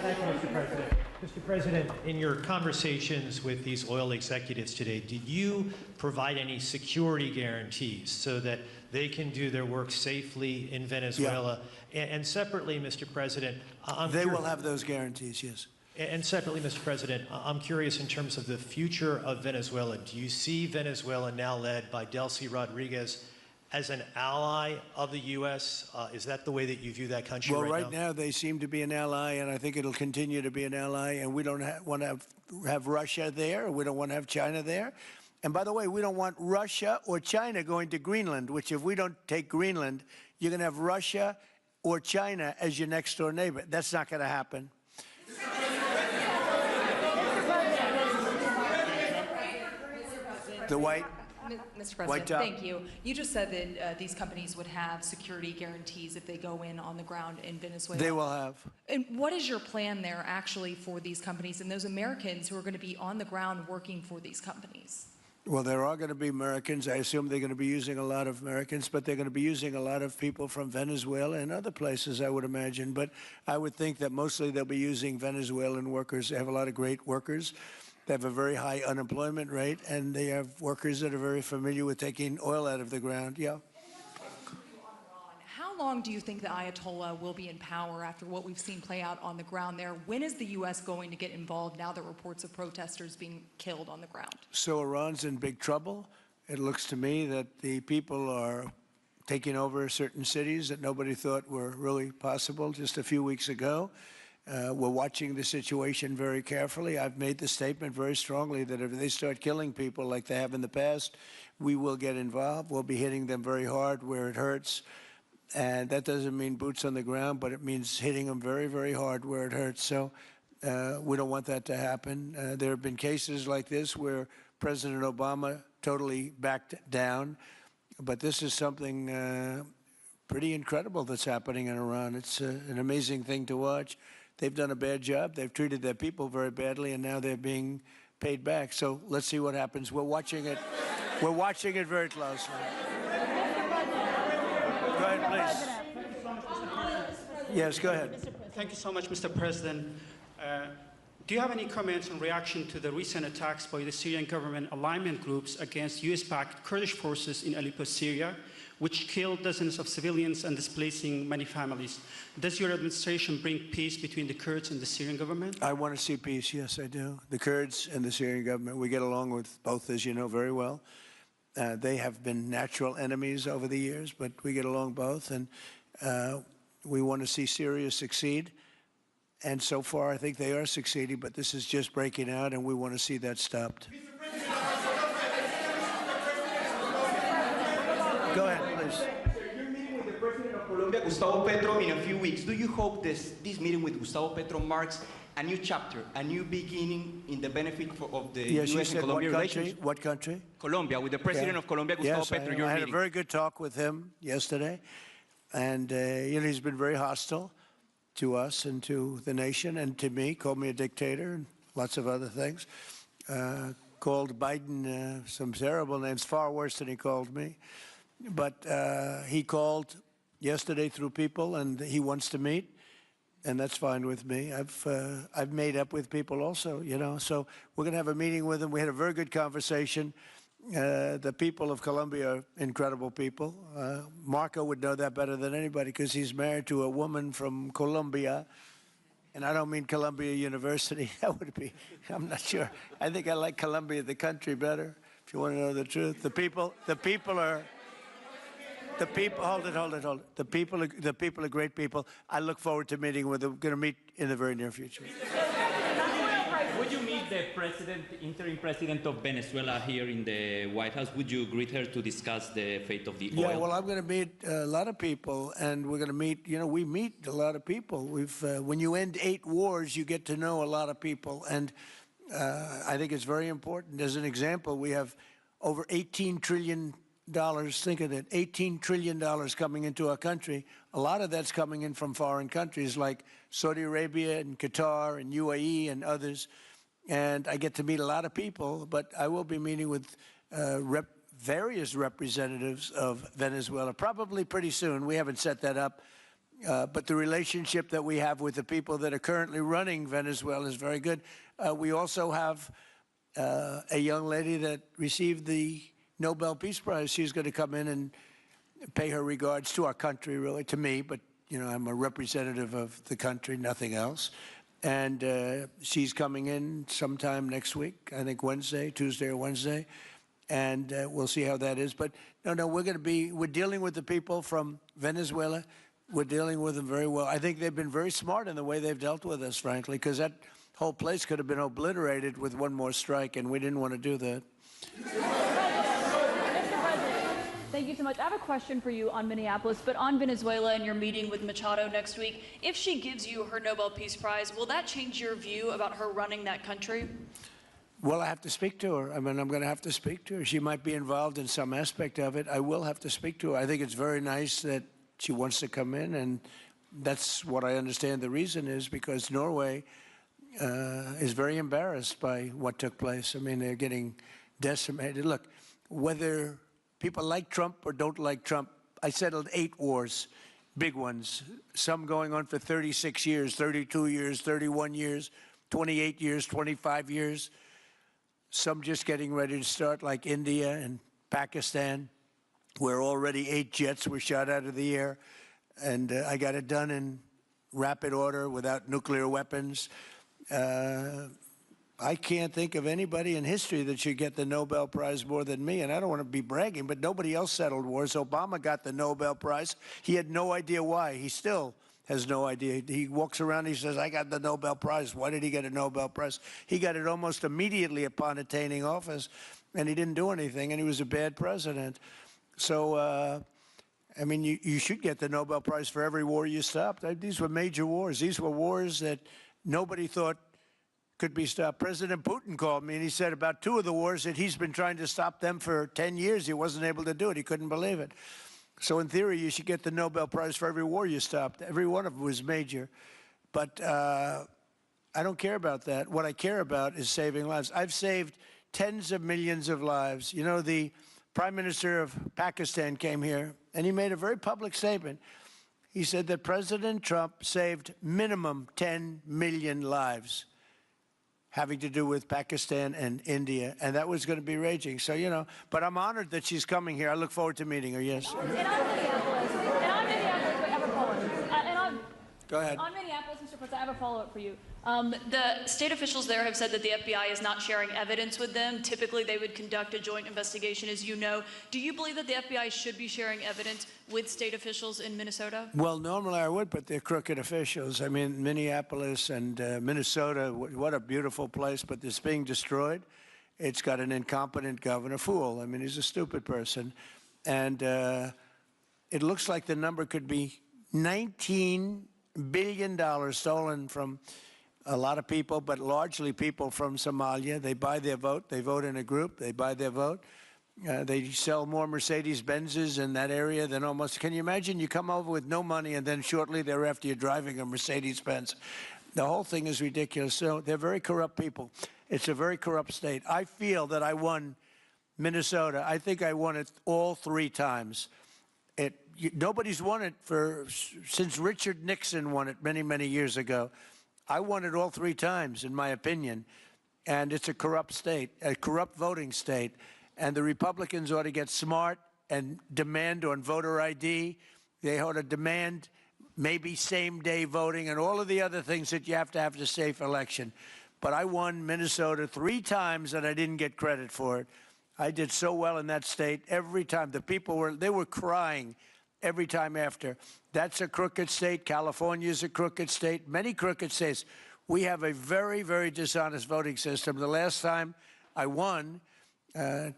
Thank you, Mr. President. Mr. President, in your conversations with these oil executives today, did you provide any security guarantees so that they can do their work safely in Venezuela? Yeah. And separately, Mr. President, they will have those guarantees, yes. And separately, Mr. President, I'm curious in terms of the future of Venezuela. Do you see Venezuela, now led by Delcy Rodriguez, as an ally of the U.S.? Is that the way that you view that country right now? Well, right now they seem to be an ally, and I think it'll continue to be an ally, and we don't want to have Russia there. We don't want to have China there. And by the way, we don't want Russia or China going to Greenland, which if we don't take Greenland, you're going to have Russia or China as your next-door neighbor. That's not going to happen. The white... Mr. President, thank you. You just said that these companies would have security guarantees if they go in on the ground in Venezuela. They will have. And what is your plan there actually for these companies and those Americans who are going to be on the ground working for these companies? Well, there are going to be Americans. I assume they're going to be using a lot of Americans, but they're going to be using a lot of people from Venezuela and other places, I would imagine. But I would think that mostly they'll be using Venezuelan workers. They have a lot of great workers. They have a very high unemployment rate, and they have workers that are very familiar with taking oil out of the ground. Yeah. How long do you think the Ayatollah will be in power after what we've seen play out on the ground there? When is the U.S. going to get involved now that reports of protesters being killed on the ground? So Iran's in big trouble. It looks to me that the people are taking over certain cities that nobody thought were really possible just a few weeks ago. We're watching the situation very carefully. I've made the statement very strongly that if they start killing people like they have in the past, we will get involved. We'll be hitting them very hard where it hurts. And that doesn't mean boots on the ground, but it means hitting them very, very hard where it hurts. So we don't want that to happen. There have been cases like this where President Obama totally backed down. But this is something pretty incredible that's happening in Iran. It's an amazing thing to watch. They've done a bad job. They've treated their people very badly, and now they're being paid back. So let's see what happens. We're watching it. We're watching it very closely. Go ahead, please. Yes, go ahead. Thank you so much, Mr. President. Do you have any comments in reaction to the recent attacks by the Syrian government alignment groups against U.S.-backed Kurdish forces in Aleppo, Syria, which killed dozens of civilians and displacing many families? Does your administration bring peace between the Kurds and the Syrian government? I want to see peace, yes, I do. The Kurds and the Syrian government, we get along with both, as you know very well. They have been natural enemies over the years, but we get along both, and we want to see Syria succeed. And so far, I think they are succeeding, but this is just breaking out, and we want to see that stopped. Go ahead, please. You're meeting with the President of Colombia, Gustavo Petro, in a few weeks. Do you hope this meeting with Gustavo Petro marks a new chapter, a new beginning in the benefit of the Yes, you U.S. and said Colombia what country? relations? What country? Colombia, with the President of Colombia, Gustavo Yes, Petro, I you're had a meeting. very good talk with him yesterday, and he's been very hostile to us and to the nation and to me, called me a dictator and lots of other things, called Biden some terrible names, far worse than he called me. But he called yesterday through people, and he wants to meet, and that's fine with me. I've made up with people also, you know. So we're going to have a meeting with him. We had a very good conversation. The people of Colombia are incredible people. Marco would know that better than anybody because he's married to a woman from Colombia. And I don't mean Columbia University. That would be, I'm not sure. I think I like Colombia, the country, better, if you want to know the truth. The people are... hold it. The people are great people. I look forward to meeting with them. We're going to meet in the very near future. Would you meet the interim president of Venezuela here in the White House? Would you greet her to discuss the fate of the oil? Yeah, well, I'm going to meet a lot of people, and we're going to meet, you know, we meet a lot of people. When you end 8 wars, you get to know a lot of people, and I think it's very important. As an example, we have over $18 trillion. Think of it, $18 trillion coming into our country. A lot of that's coming in from foreign countries like Saudi Arabia and Qatar and UAE and others. And I get to meet a lot of people, but I will be meeting with various representatives of Venezuela, probably pretty soon. We haven't set that up. But the relationship that we have with the people that are currently running Venezuela is very good. We also have a young lady that received the Nobel Peace Prize. She's going to come in and pay her regards to our country, really, to me, but, you know, I'm a representative of the country, nothing else. And she's coming in sometime next week, I think Tuesday or Wednesday, and we'll see how that is. But no, we're dealing with the people from Venezuela. We're dealing with them very well. I think they've been very smart in the way they've dealt with us, frankly, because that whole place could have been obliterated with one more strike, and we didn't want to do that. Thank you so much. I have a question for you on Minneapolis, but on Venezuela and your meeting with Machado next week. If she gives you her Nobel Peace Prize, will that change your view about her running that country? Well, I have to speak to her. I mean, I'm going to have to speak to her. She might be involved in some aspect of it. I will have to speak to her. I think it's very nice that she wants to come in, and that's what I understand the reason is, because Norway is very embarrassed by what took place. I mean, they're getting decimated. Look, whether people like Trump or don't like Trump, I settled 8 wars, big ones, some going on for 36 years, 32 years, 31 years, 28 years, 25 years, some just getting ready to start, like India and Pakistan, where already 8 jets were shot out of the air, and I got it done in rapid order without nuclear weapons. I can't think of anybody in history that should get the Nobel Prize more than me, and I don't want to be bragging, but nobody else settled wars. Obama got the Nobel Prize. He had no idea why. He still has no idea. He walks around, he says, I got the Nobel Prize. Why did he get a Nobel Prize? He got it almost immediately upon attaining office, and he didn't do anything, and he was a bad president. So, I mean, you should get the Nobel Prize for every war you stopped. These were major wars. These were wars that nobody thought could be stopped. President Putin called me, and he said about 2 of the wars that he's been trying to stop them for 10 years. He wasn't able to do it. He couldn't believe it. So in theory, you should get the Nobel Prize for every war you stopped. Every one of them was major. But I don't care about that. What I care about is saving lives. I've saved tens of millions of lives. You know, the Prime Minister of Pakistan came here, and he made a very public statement. He said that President Trump saved minimum 10 million lives having to do with Pakistan and India, and that was going to be raging. So, you know, but I'm honored that she's coming here. I look forward to meeting her, yes. And on Minneapolis, Go ahead. On Minneapolis, Mr. I have a follow-up for you. The state officials there have said that the FBI is not sharing evidence with them. Typically, they would conduct a joint investigation, as you know. Do you believe that the FBI should be sharing evidence with state officials in Minnesota? Well, normally I would, but they're crooked officials. I mean, Minneapolis and Minnesota, what a beautiful place, but it's being destroyed. It's got an incompetent governor, fool. I mean, he's a stupid person. And it looks like the number could be $19 billion stolen from a lot of people, but largely people from Somalia. They buy their vote. They vote in a group. They buy their vote. They sell more Mercedes-Benzes in that area than almost. Can you imagine? You come over with no money, and then shortly thereafter you're driving a Mercedes-Benz. The whole thing is ridiculous. So they're very corrupt people. It's a very corrupt state. I feel that I won Minnesota. I think I won it all 3 times. Nobody's won it since Richard Nixon won it many, many years ago. I won it all 3 times, in my opinion. And it's a corrupt state, a corrupt voting state. And the Republicans ought to get smart and demand on voter ID. They ought to demand maybe same-day voting and all of the other things that you have to have a safe election. But I won Minnesota 3 times, and I didn't get credit for it. I did so well in that state every time. The people were crying every time after. That's a crooked state. California is a crooked state. Many crooked states. We have a very, very dishonest voting system. The last time I won,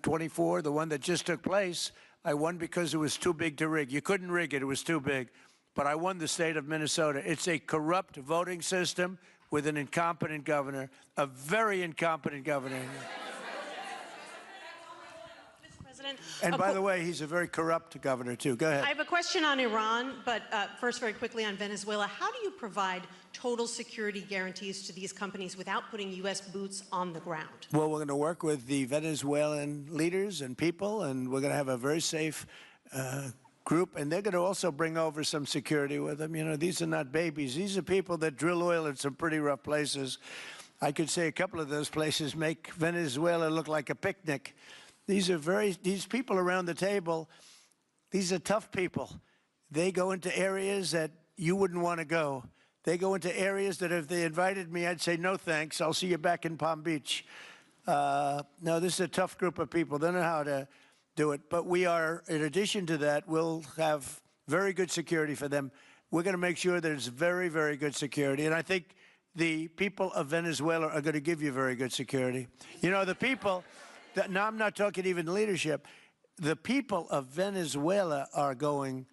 24, the one that just took place, I won because it was too big to rig. You couldn't rig it. It was too big. But I won the state of Minnesota. It's a corrupt voting system with an incompetent governor, a very incompetent governor. And by the way, he's a very corrupt governor, too. Go ahead. I have a question on Iran, but first, very quickly on Venezuela. How do you provide total security guarantees to these companies without putting U.S. boots on the ground? Well, we're going to work with the Venezuelan leaders and people, and we're going to have a very safe group. And they're going to also bring over some security with them. You know, these are not babies. These are people that drill oil in some pretty rough places. I could say a couple of those places make Venezuela look like a picnic. These people around the table, these are tough people. They go into areas that you wouldn't want to go. They go into areas that if they invited me, I'd say, no thanks, I'll see you back in Palm Beach. No, this is a tough group of people. They know how to do it. But we are, in addition to that, we'll have very good security for them. We're going to make sure there's very, very good security. And I think the people of Venezuela are going to give you very good security. You know, the people... Now, I'm not talking even leadership. The people of Venezuela are going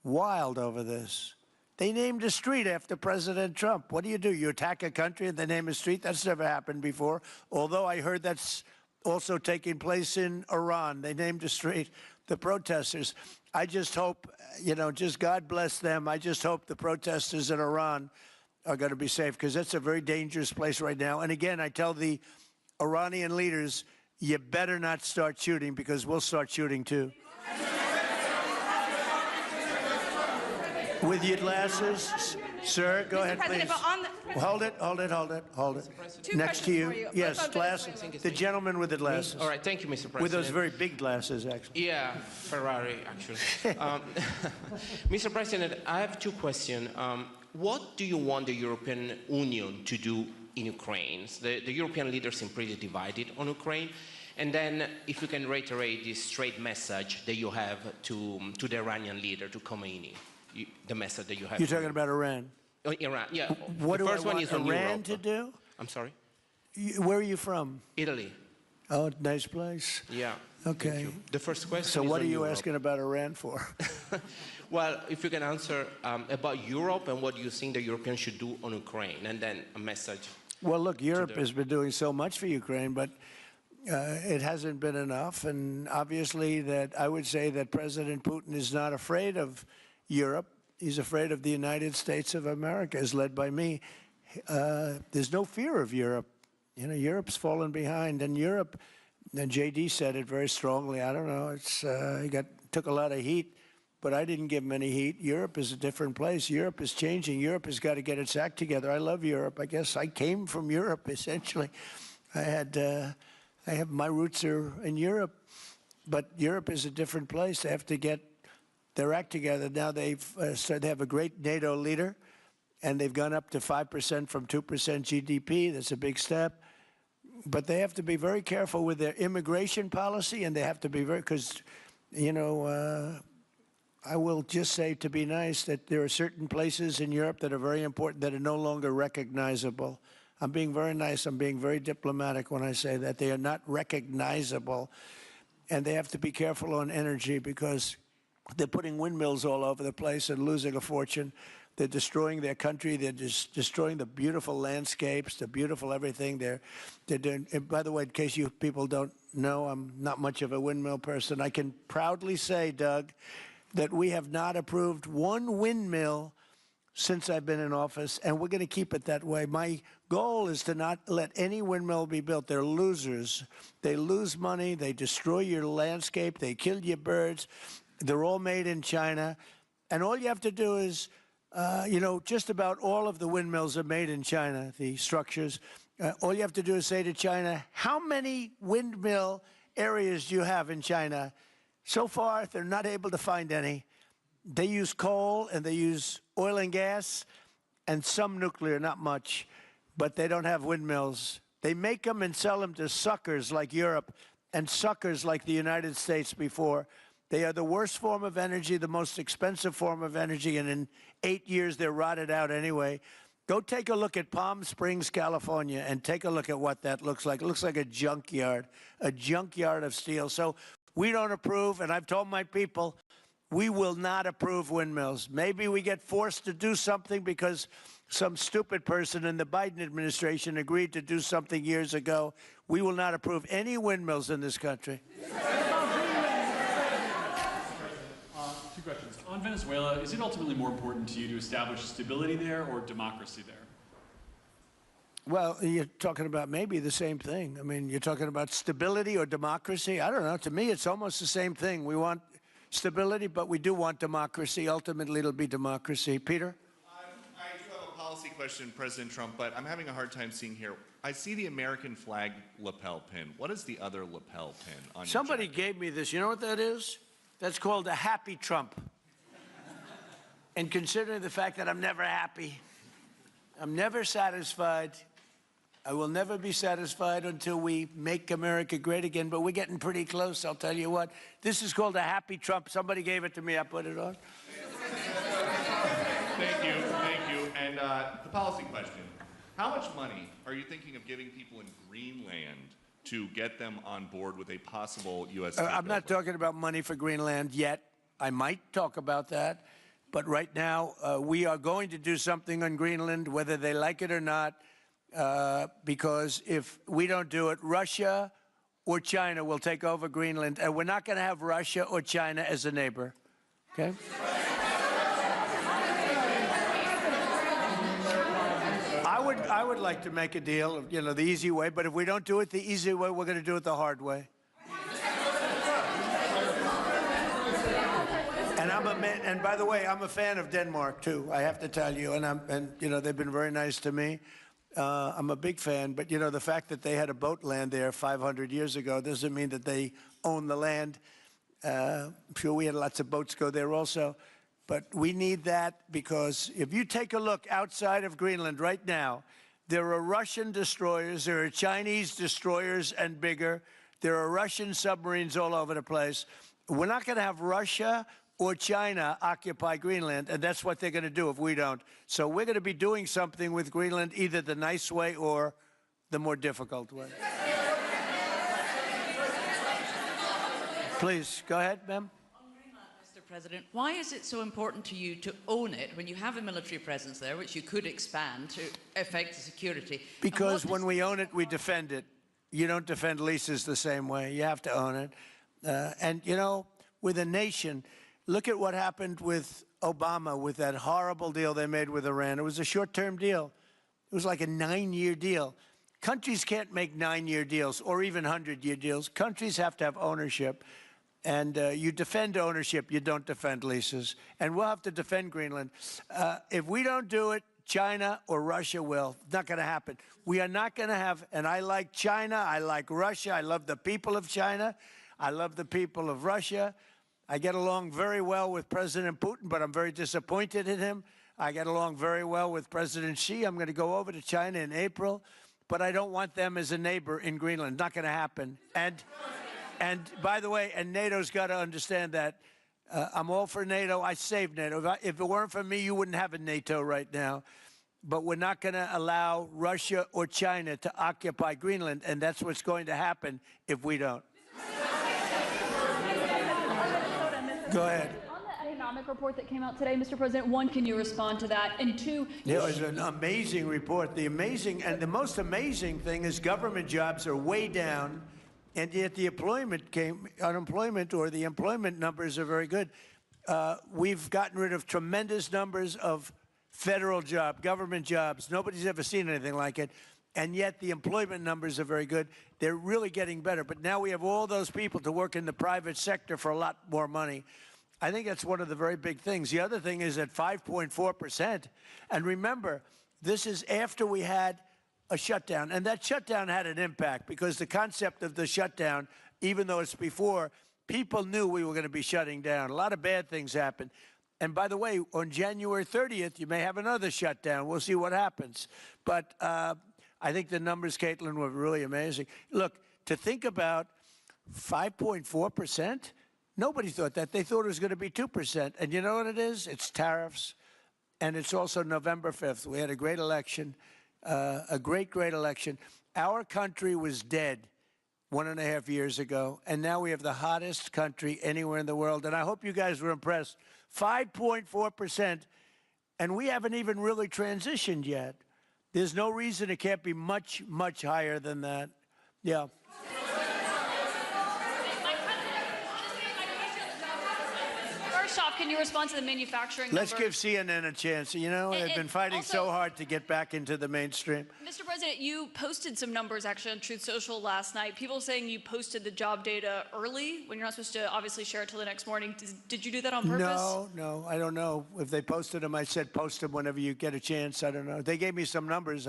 wild over this. They named a street after President Trump. What do? You attack a country and they name a street? That's never happened before. Although I heard that's also taking place in Iran. They named a street. The protesters. I just hope, you know, just God bless them. I just hope the protesters in Iran are going to be safe, because that's a very dangerous place right now. And again, I tell the Iranian leaders, you better not start shooting, because we'll start shooting too. With your glasses, sir, go ahead, please. Hold it. Next to you. Yes, glasses. The gentleman with the glasses. All right, thank you, Mr. President. With those very big glasses, actually. Yeah, Ferrari, actually. Mr. President, I have 2 questions. What do you want the European Union to do in Ukraine? The European leaders seem pretty divided on Ukraine. And then if you can reiterate this straight message that you have to the Iranian leader, to Khomeini, the message that you have. You're talking about Iran? Iran, yeah. What the do first I want one is on Iran Europe. to do? I'm sorry? Where are you from? Italy. Oh, nice place. Yeah. Okay. The first question So is what on are you Europe. asking about Iran for? Well, if you can answer about Europe and what you think the Europeans should do on Ukraine, and then a message. Well, look, Europe has been doing so much for Ukraine, but it hasn't been enough. And obviously that I would say that President Putin is not afraid of Europe. He's afraid of the United States of America, as led by me. There's no fear of Europe. You know, Europe's fallen behind. And Europe, and J.D. said it very strongly, I don't know, he took a lot of heat, but I didn't give him any heat. Europe is a different place. Europe is changing. Europe has got to get its act together. I love Europe. I guess I came from Europe, essentially. My roots are in Europe, but Europe is a different place. They have to get their act together. Now they have a great NATO leader, and they've gone up to 5% from 2% GDP. That's a big step. But they have to be very careful with their immigration policy, and they have to be very, because, you know, I will just say, to be nice, that there are certain places in Europe that are very important that are no longer recognizable. I'm being very nice. I'm being very diplomatic when I say that. They are not recognizable. And they have to be careful on energy because they're putting windmills all over the place and losing a fortune. They're destroying their country. They're just destroying the beautiful landscapes, the beautiful everything. They're doing, and by the way, in case you people don't know, I'm not much of a windmill person. I can proudly say, Doug, that we have not approved one windmill since I've been in office, and we're going to keep it that way. My goal is to not let any windmill be built. They're losers. They lose money. They destroy your landscape. They kill your birds. They're all made in China. And all you have to do is, you know, just about all of the windmills are made in China, the structures. All you have to do is say to China, how many windmill areas do you have in China? So far, they're not able to find any. They use coal and they use oil and gas and some nuclear, not much, but they don't have windmills. They make them and sell them to suckers like Europe and suckers like the United States before. They are the worst form of energy, the most expensive form of energy, and in 8 years they're rotted out anyway. Go take a look at Palm Springs, California, and take a look at what that looks like. It looks like a junkyard of steel. So we don't approve, and I've told my people, we will not approve windmills. Maybe we get forced to do something because some stupid person in the Biden administration agreed to do something years ago. We will not approve any windmills in this country. Two questions. On Venezuela, is it ultimately more important to you to establish stability there or democracy there? Well, you're talking about maybe the same thing. I mean, you're talking about stability or democracy. I don't know. To me, it's almost the same thing. We want stability, but we do want democracy. Ultimately, it'll be democracy. Peter? I do have a policy question, President Trump, but I'm having a hard time seeing here. I see the American flag lapel pin. What is the other lapel pin on your Somebody gave me this. You know what that is? That's called a happy Trump. And considering the fact that I'm never happy, I'm never satisfied, I will never be satisfied until we make America great again, but we're getting pretty close, I'll tell you what. This is called a happy Trump. Somebody gave it to me, I put it on. Thank you, thank you. And the policy question. How much money are you thinking of giving people in Greenland to get them on board with a possible U.S. I'm not talking about money for Greenland yet. I might talk about that. But right now, we are going to do something on Greenland, whether they like it or not, because if we don't do it, Russia or China will take over Greenland, and we're not going to have Russia or China as a neighbor. Okay? I would like to make a deal, you know, the easy way, but if we don't do it the easy way, we're going to do it the hard way. And by the way, I'm a fan of Denmark too. I have to tell you, and you know, they've been very nice to me. I'm a big fan, but you know, the fact that they had a boat land there 500 years ago doesn't mean that they own the land. I'm sure we had lots of boats go there also, but we need that because if you take a look outside of Greenland right now, there are Russian destroyers, there are Chinese destroyers and bigger, there are Russian submarines all over the place. We're not going to have Russia or China occupy Greenland, and that's what they're going to do if we don't. So we're going to be doing something with Greenland, either the nice way or the more difficult way. Please, go ahead, ma'am. Mr. President, why is it so important to you to own it when you have a military presence there, which you could expand to affect security? Because when we own it, we defend it. You don't defend leases the same way. You have to own it. And, you know, with a nation, look at what happened with Obama, with that horrible deal they made with Iran. It was a short-term deal. It was like a 9-year deal. Countries can't make 9-year deals or even 100-year deals. Countries have to have ownership. And you defend ownership, you don't defend leases. And we'll have to defend Greenland. If we don't do it, China or Russia will. It's not going to happen. We are not going to have, and I like China, I like Russia, I love the people of China, I love the people of Russia. I get along very well with President Putin, but I'm very disappointed in him. I get along very well with President Xi. I'm going to go over to China in April, but I don't want them as a neighbor in Greenland. Not going to happen. And by the way, and NATO's got to understand that. I'm all for NATO. I saved NATO. If it weren't for me, you wouldn't have a NATO right now. But we're not going to allow Russia or China to occupy Greenland, and that's what's going to happen if we don't. Go ahead. On the economic report that came out today, Mr. President, one, can you respond to that? And two, It was an amazing report. The most amazing thing is government jobs are way down, and yet the unemployment or the employment numbers are very good. We've gotten rid of tremendous numbers of federal government jobs. Nobody's ever seen anything like it. And yet the employment numbers are very good. They're really getting better. But now we have all those people to work in the private sector for a lot more money. I think that's one of the very big things. The other thing is at 5.4%. And remember, this is after we had a shutdown. And that shutdown had an impact because the concept of the shutdown, even though it's before, people knew we were going to be shutting down. A lot of bad things happened. And by the way, on January 30th, you may have another shutdown. We'll see what happens. But I think the numbers, Caitlin, were really amazing. Look, to think about 5.4%, nobody thought that. They thought it was going to be 2%. And you know what it is? It's tariffs. And it's also November 5th. We had a great election, a great election. Our country was dead 1.5 years ago. And now we have the hottest country anywhere in the world. And I hope you guys were impressed. 5.4%. And we haven't even really transitioned yet. There's no reason it can't be much, much higher than that. Yeah. first off, can you respond to the manufacturing Let's number? give CNN a chance. You know, they've been fighting so hard to get back into the mainstream. Mr. President, you posted some numbers actually on Truth Social last night. People saying you posted the job data early when you're not supposed to obviously share it till the next morning. Did you do that on purpose? No, I don't know. If they posted them, I said post them whenever you get a chance. I don't know. They gave me some numbers.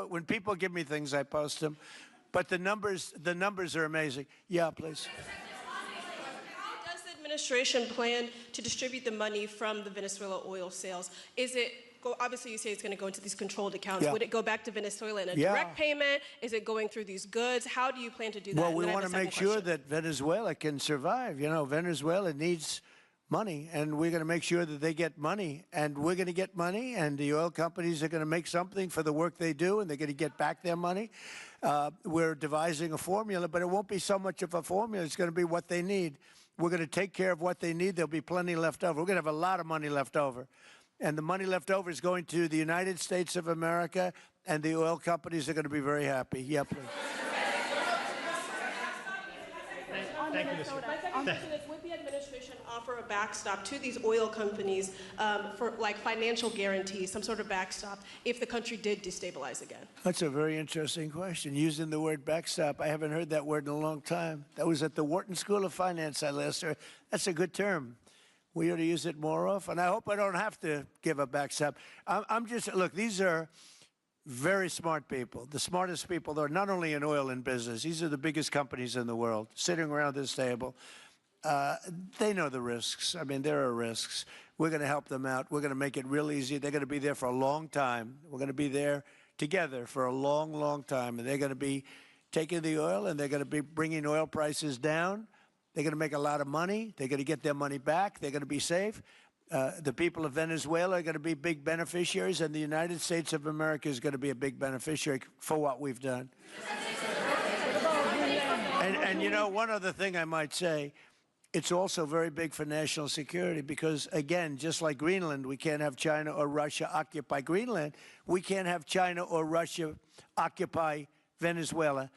When people give me things, I post them. But the numbers are amazing. Yeah, please. How does the administration plan to distribute the money from the Venezuela oil sales? Is it, obviously you say it's going to go into these controlled accounts. Yeah. Would it go back to Venezuela in a Yeah. direct payment? Is it going through these goods? How do you plan to do that? Well, And we then I have want a to make second sure question. that Venezuela can survive. You know, Venezuela needs money, and we're going to make sure that they get money, and we're going to get money, and the oil companies are going to make something for the work they do, and they're going to get back their money. We're devising a formula, but it won't be so much of a formula. It's going to be what they need. We're going to take care of what they need. There'll be plenty left over. We're going to have a lot of money left over. And the money left over is going to the United States of America, and the oil companies are going to be very happy. Yeah, please. Thank you, Mr. President. Would the administration offer a backstop to these oil companies for like financial guarantees, some sort of backstop, if the country did destabilize again? That's a very interesting question. Using the word backstop, I haven't heard that word in a long time. That was at the Wharton School of Finance I last heard. That's a good term. We ought to use it more often. I hope I don't have to give a backstop. Look, these are very smart people, the smartest people there are, not only in oil and business. These are the biggest companies in the world sitting around this table. They know the risks. I mean, there are risks. We're going to help them out. We're going to make it real easy. They're going to be there for a long time. We're going to be there together for a long, long time. And they're going to be taking the oil, and they're going to be bringing oil prices down. They're going to make a lot of money. They're going to get their money back. They're going to be safe. The people of Venezuela are going to be big beneficiaries, and the United States of America is going to be a big beneficiary for what we've done. And you know, one other thing I might say, it's also very big for national security because, again, just like Greenland, we can't have China or Russia occupy Greenland. We can't have China or Russia occupy Venezuela.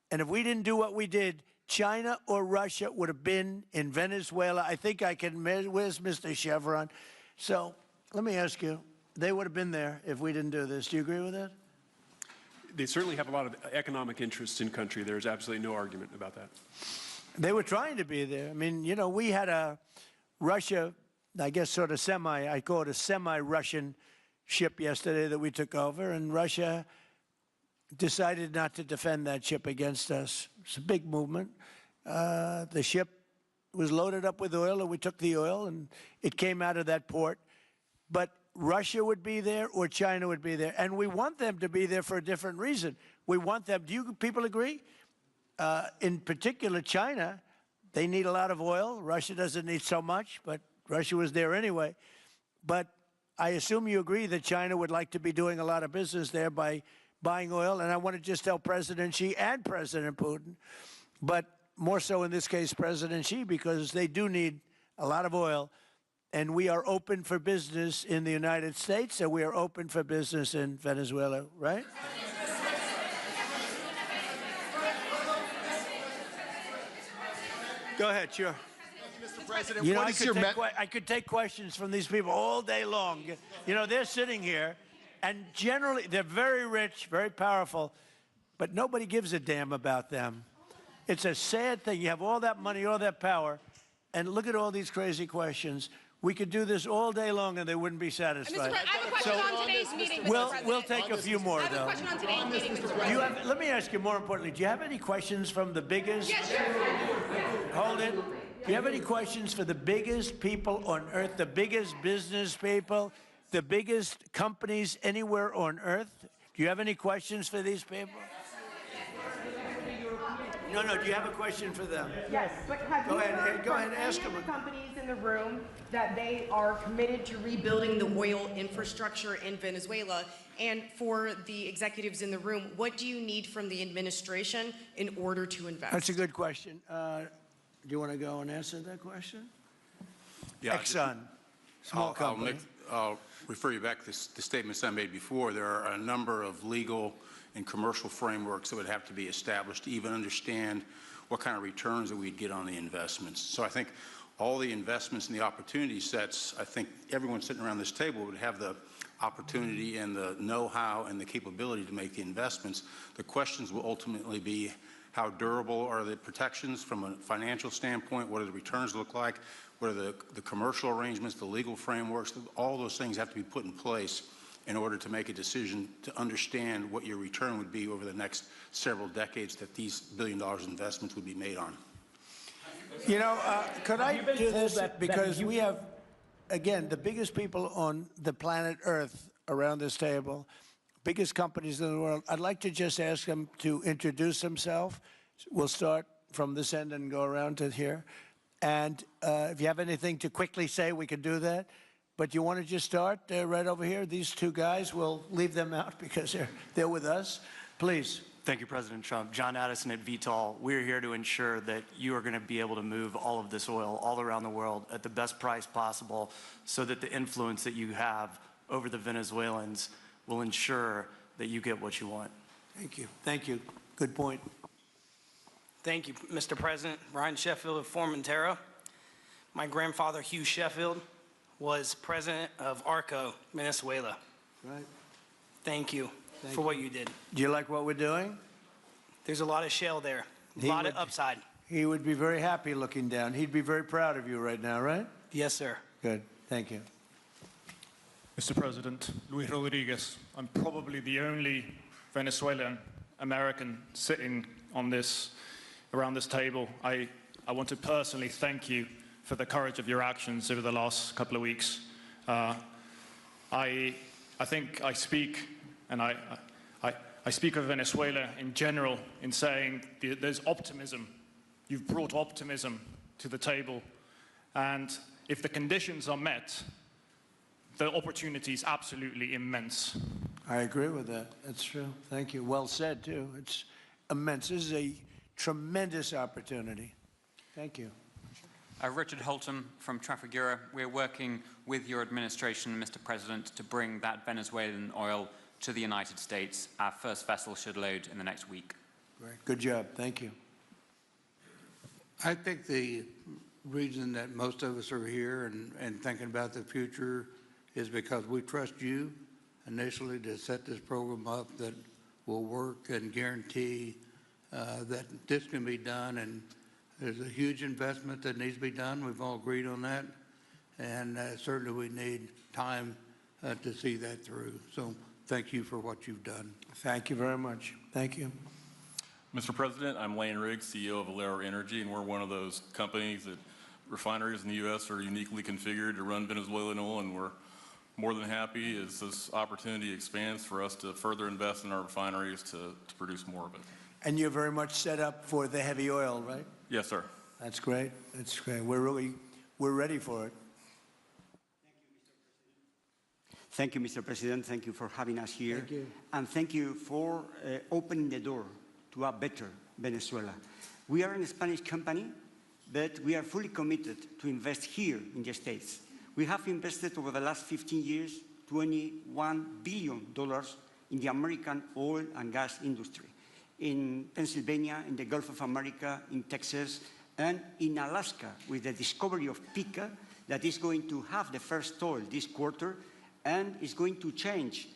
And if we didn't do what we did, China or Russia would have been in Venezuela. I think I can, where's Mr. Chevron? So let me ask you, they would have been there if we didn't do this. Do you agree with that? They certainly have a lot of economic interests in country. There's absolutely no argument about that. They were trying to be there. I mean, you know, we had a Russia, I guess sort of I call it a semi-Russian ship yesterday that we took over, and Russia decided not to defend that ship against us. It's a big movement. The ship was loaded up with oil, and we took the oil, and it came out of that port. But Russia would be there or China would be there. And we want them to be there for a different reason. We want them, do you people agree? In particular, China, they need a lot of oil. Russia doesn't need so much, but Russia was there anyway. But I assume you agree that China would like to be doing a lot of business there by buying oil. And I want to just tell President Xi and President Putin, but more so in this case, President Xi, because they do need a lot of oil. And we are open for business in the United States, and we are open for business in Venezuela, right? Go ahead, sure. Mr. President, You know, what is your I could take questions from these people all day long. You know, they're sitting here, and generally, they're very rich, very powerful, but nobody gives a damn about them. It's a sad thing. You have all that money, all that power, and look at all these crazy questions. We could do this all day long, and they wouldn't be satisfied. I have a question on today's meeting, Mr. We'll President. take a few more, I have though. a question on today's meeting, Mr. Do President. you have, let me ask you, more importantly, do you have any questions from the biggest? Yes, sure. Hold it. Do you have any questions for the biggest people on earth, the biggest business people, the biggest companies anywhere on earth? Do you have any questions for these people? No, do you have a question for them? Yes, but have Go you ahead, heard go from ahead, ask any of them. the companies in the room that they are committed to rebuilding the oil infrastructure in Venezuela? And for the executives in the room, what do you need from the administration in order to invest? That's a good question. Do you want to go and answer that question? Yeah, Exxon, small company. I'll refer you back to the statements I made before. There are a number of legal and commercial frameworks that would have to be established to even understand what kind of returns that we'd get on the investments. So I think all the investments and the opportunity sets, I think everyone sitting around this table would have the opportunity and the know-how and the capability to make the investments. The questions will ultimately be, how durable are the protections from a financial standpoint? What do the returns look like? What are the commercial arrangements, the legal frameworks? All those things have to be put in place in order to make a decision to understand what your return would be over the next several decades that these $1 billion investments would be made on. You know, could I do this? Because we have, again, the biggest people on the planet Earth around this table, biggest companies in the world. I'd like to just ask them to introduce themselves. We'll start from this end and go around to here. And if you have anything to quickly say, we can do that. But you want to just start right over here? These two guys, we'll leave them out because they're with us. Please. Thank you, President Trump. John Addison at Vitol. We're here to ensure that you are going to be able to move all of this oil all around the world at the best price possible so that the influence that you have over the Venezuelans will ensure that you get what you want. Thank you. Thank you. Good point. Thank you, Mr. President. Ryan Sheffield of Formentera. My grandfather, Hugh Sheffield, was president of ARCO, Venezuela. Right. Thank you for what you did. Do you like what we're doing? There's a lot of shale there, a lot of upside. He would be very happy looking down. He'd be very proud of you right now, right? Yes, sir. Good. Thank you. Mr. President, Luis Rodriguez. I'm probably the only Venezuelan American sitting on around this table. I want to personally thank you for the courage of your actions over the last couple of weeks. I think I speak, and I speak of Venezuela in general in saying there's optimism. You've brought optimism to the table, and if the conditions are met, the opportunity is absolutely immense. I agree with that. That's true. Thank you. Well said, too. It's immense. This is a tremendous opportunity. Thank you. Richard Holton from Trafigura. We're working with your administration, Mr. President, to bring that Venezuelan oil to the United States. Our first vessel should load in the next week. Great. Good job. Thank you. I think the reason that most of us are here and thinking about the future is because we trust you initially to set this program up that will work and guarantee that this can be done. And there's a huge investment that needs to be done. We've all agreed on that. And certainly we need time to see that through. So thank you for what you've done. Thank you very much. Thank you. Mr. President, I'm Lane Riggs, CEO of Valero Energy, and we're one of those companies that refineries in the U.S. are uniquely configured to run Venezuelan oil, and we're more than happy as this opportunity expands for us to further invest in our refineries to produce more of it. And you're very much set up for the heavy oil, right? Yes, sir. That's great. That's great. We're ready for it. Thank you, Mr. President. Thank you for having us here. Thank you. And thank you for opening the door to a better Venezuela. We are a Spanish company, but we are fully committed to invest here in the States. We have invested over the last 15 years $21 billion in the American oil and gas industry, in Pennsylvania, in the Gulf of America, in Texas, and in Alaska with the discovery of Pikka that is going to have the first oil this quarter and is going to change,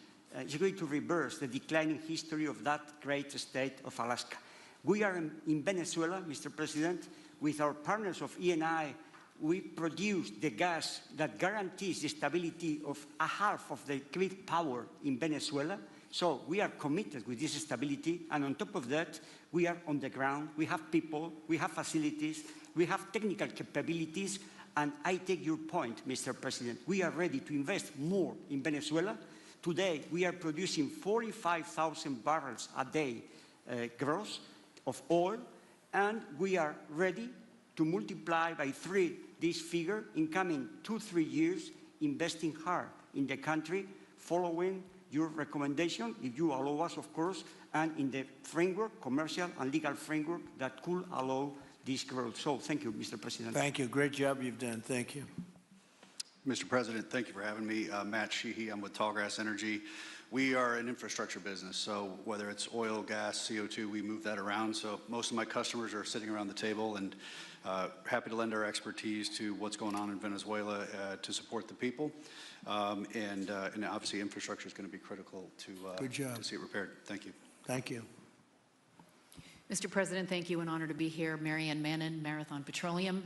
is going to reverse the declining history of that great state of Alaska. We are in Venezuela, Mr. President, with our partners of Eni. We produce the gas that guarantees the stability of a half of the grid power in Venezuela. So we are committed with this stability, and on top of that, we are on the ground. We have people, we have facilities, we have technical capabilities, and I take your point, Mr. President. We are ready to invest more in Venezuela. Today, we are producing 45,000 barrels a day gross of oil, and we are ready to multiply by 3 this figure in coming 2-3 years, investing hard in the country, following your recommendation, if you allow us, of course, and in the framework, commercial and legal framework that could allow this growth. So thank you, Mr. President. Thank you. Great job you've done. Thank you. Mr. President, thank you for having me. Matt Sheehy, I'm with Tallgrass Energy. We are an infrastructure business, so whether it's oil, gas, CO2, we move that around. So most of my customers are sitting around the table, and happy to lend our expertise to what's going on in Venezuela to support the people. And obviously infrastructure is going to be critical to see it repaired. Thank you. Thank you. Mr. President, thank you. An honor to be here. Marianne Mannon, Marathon Petroleum.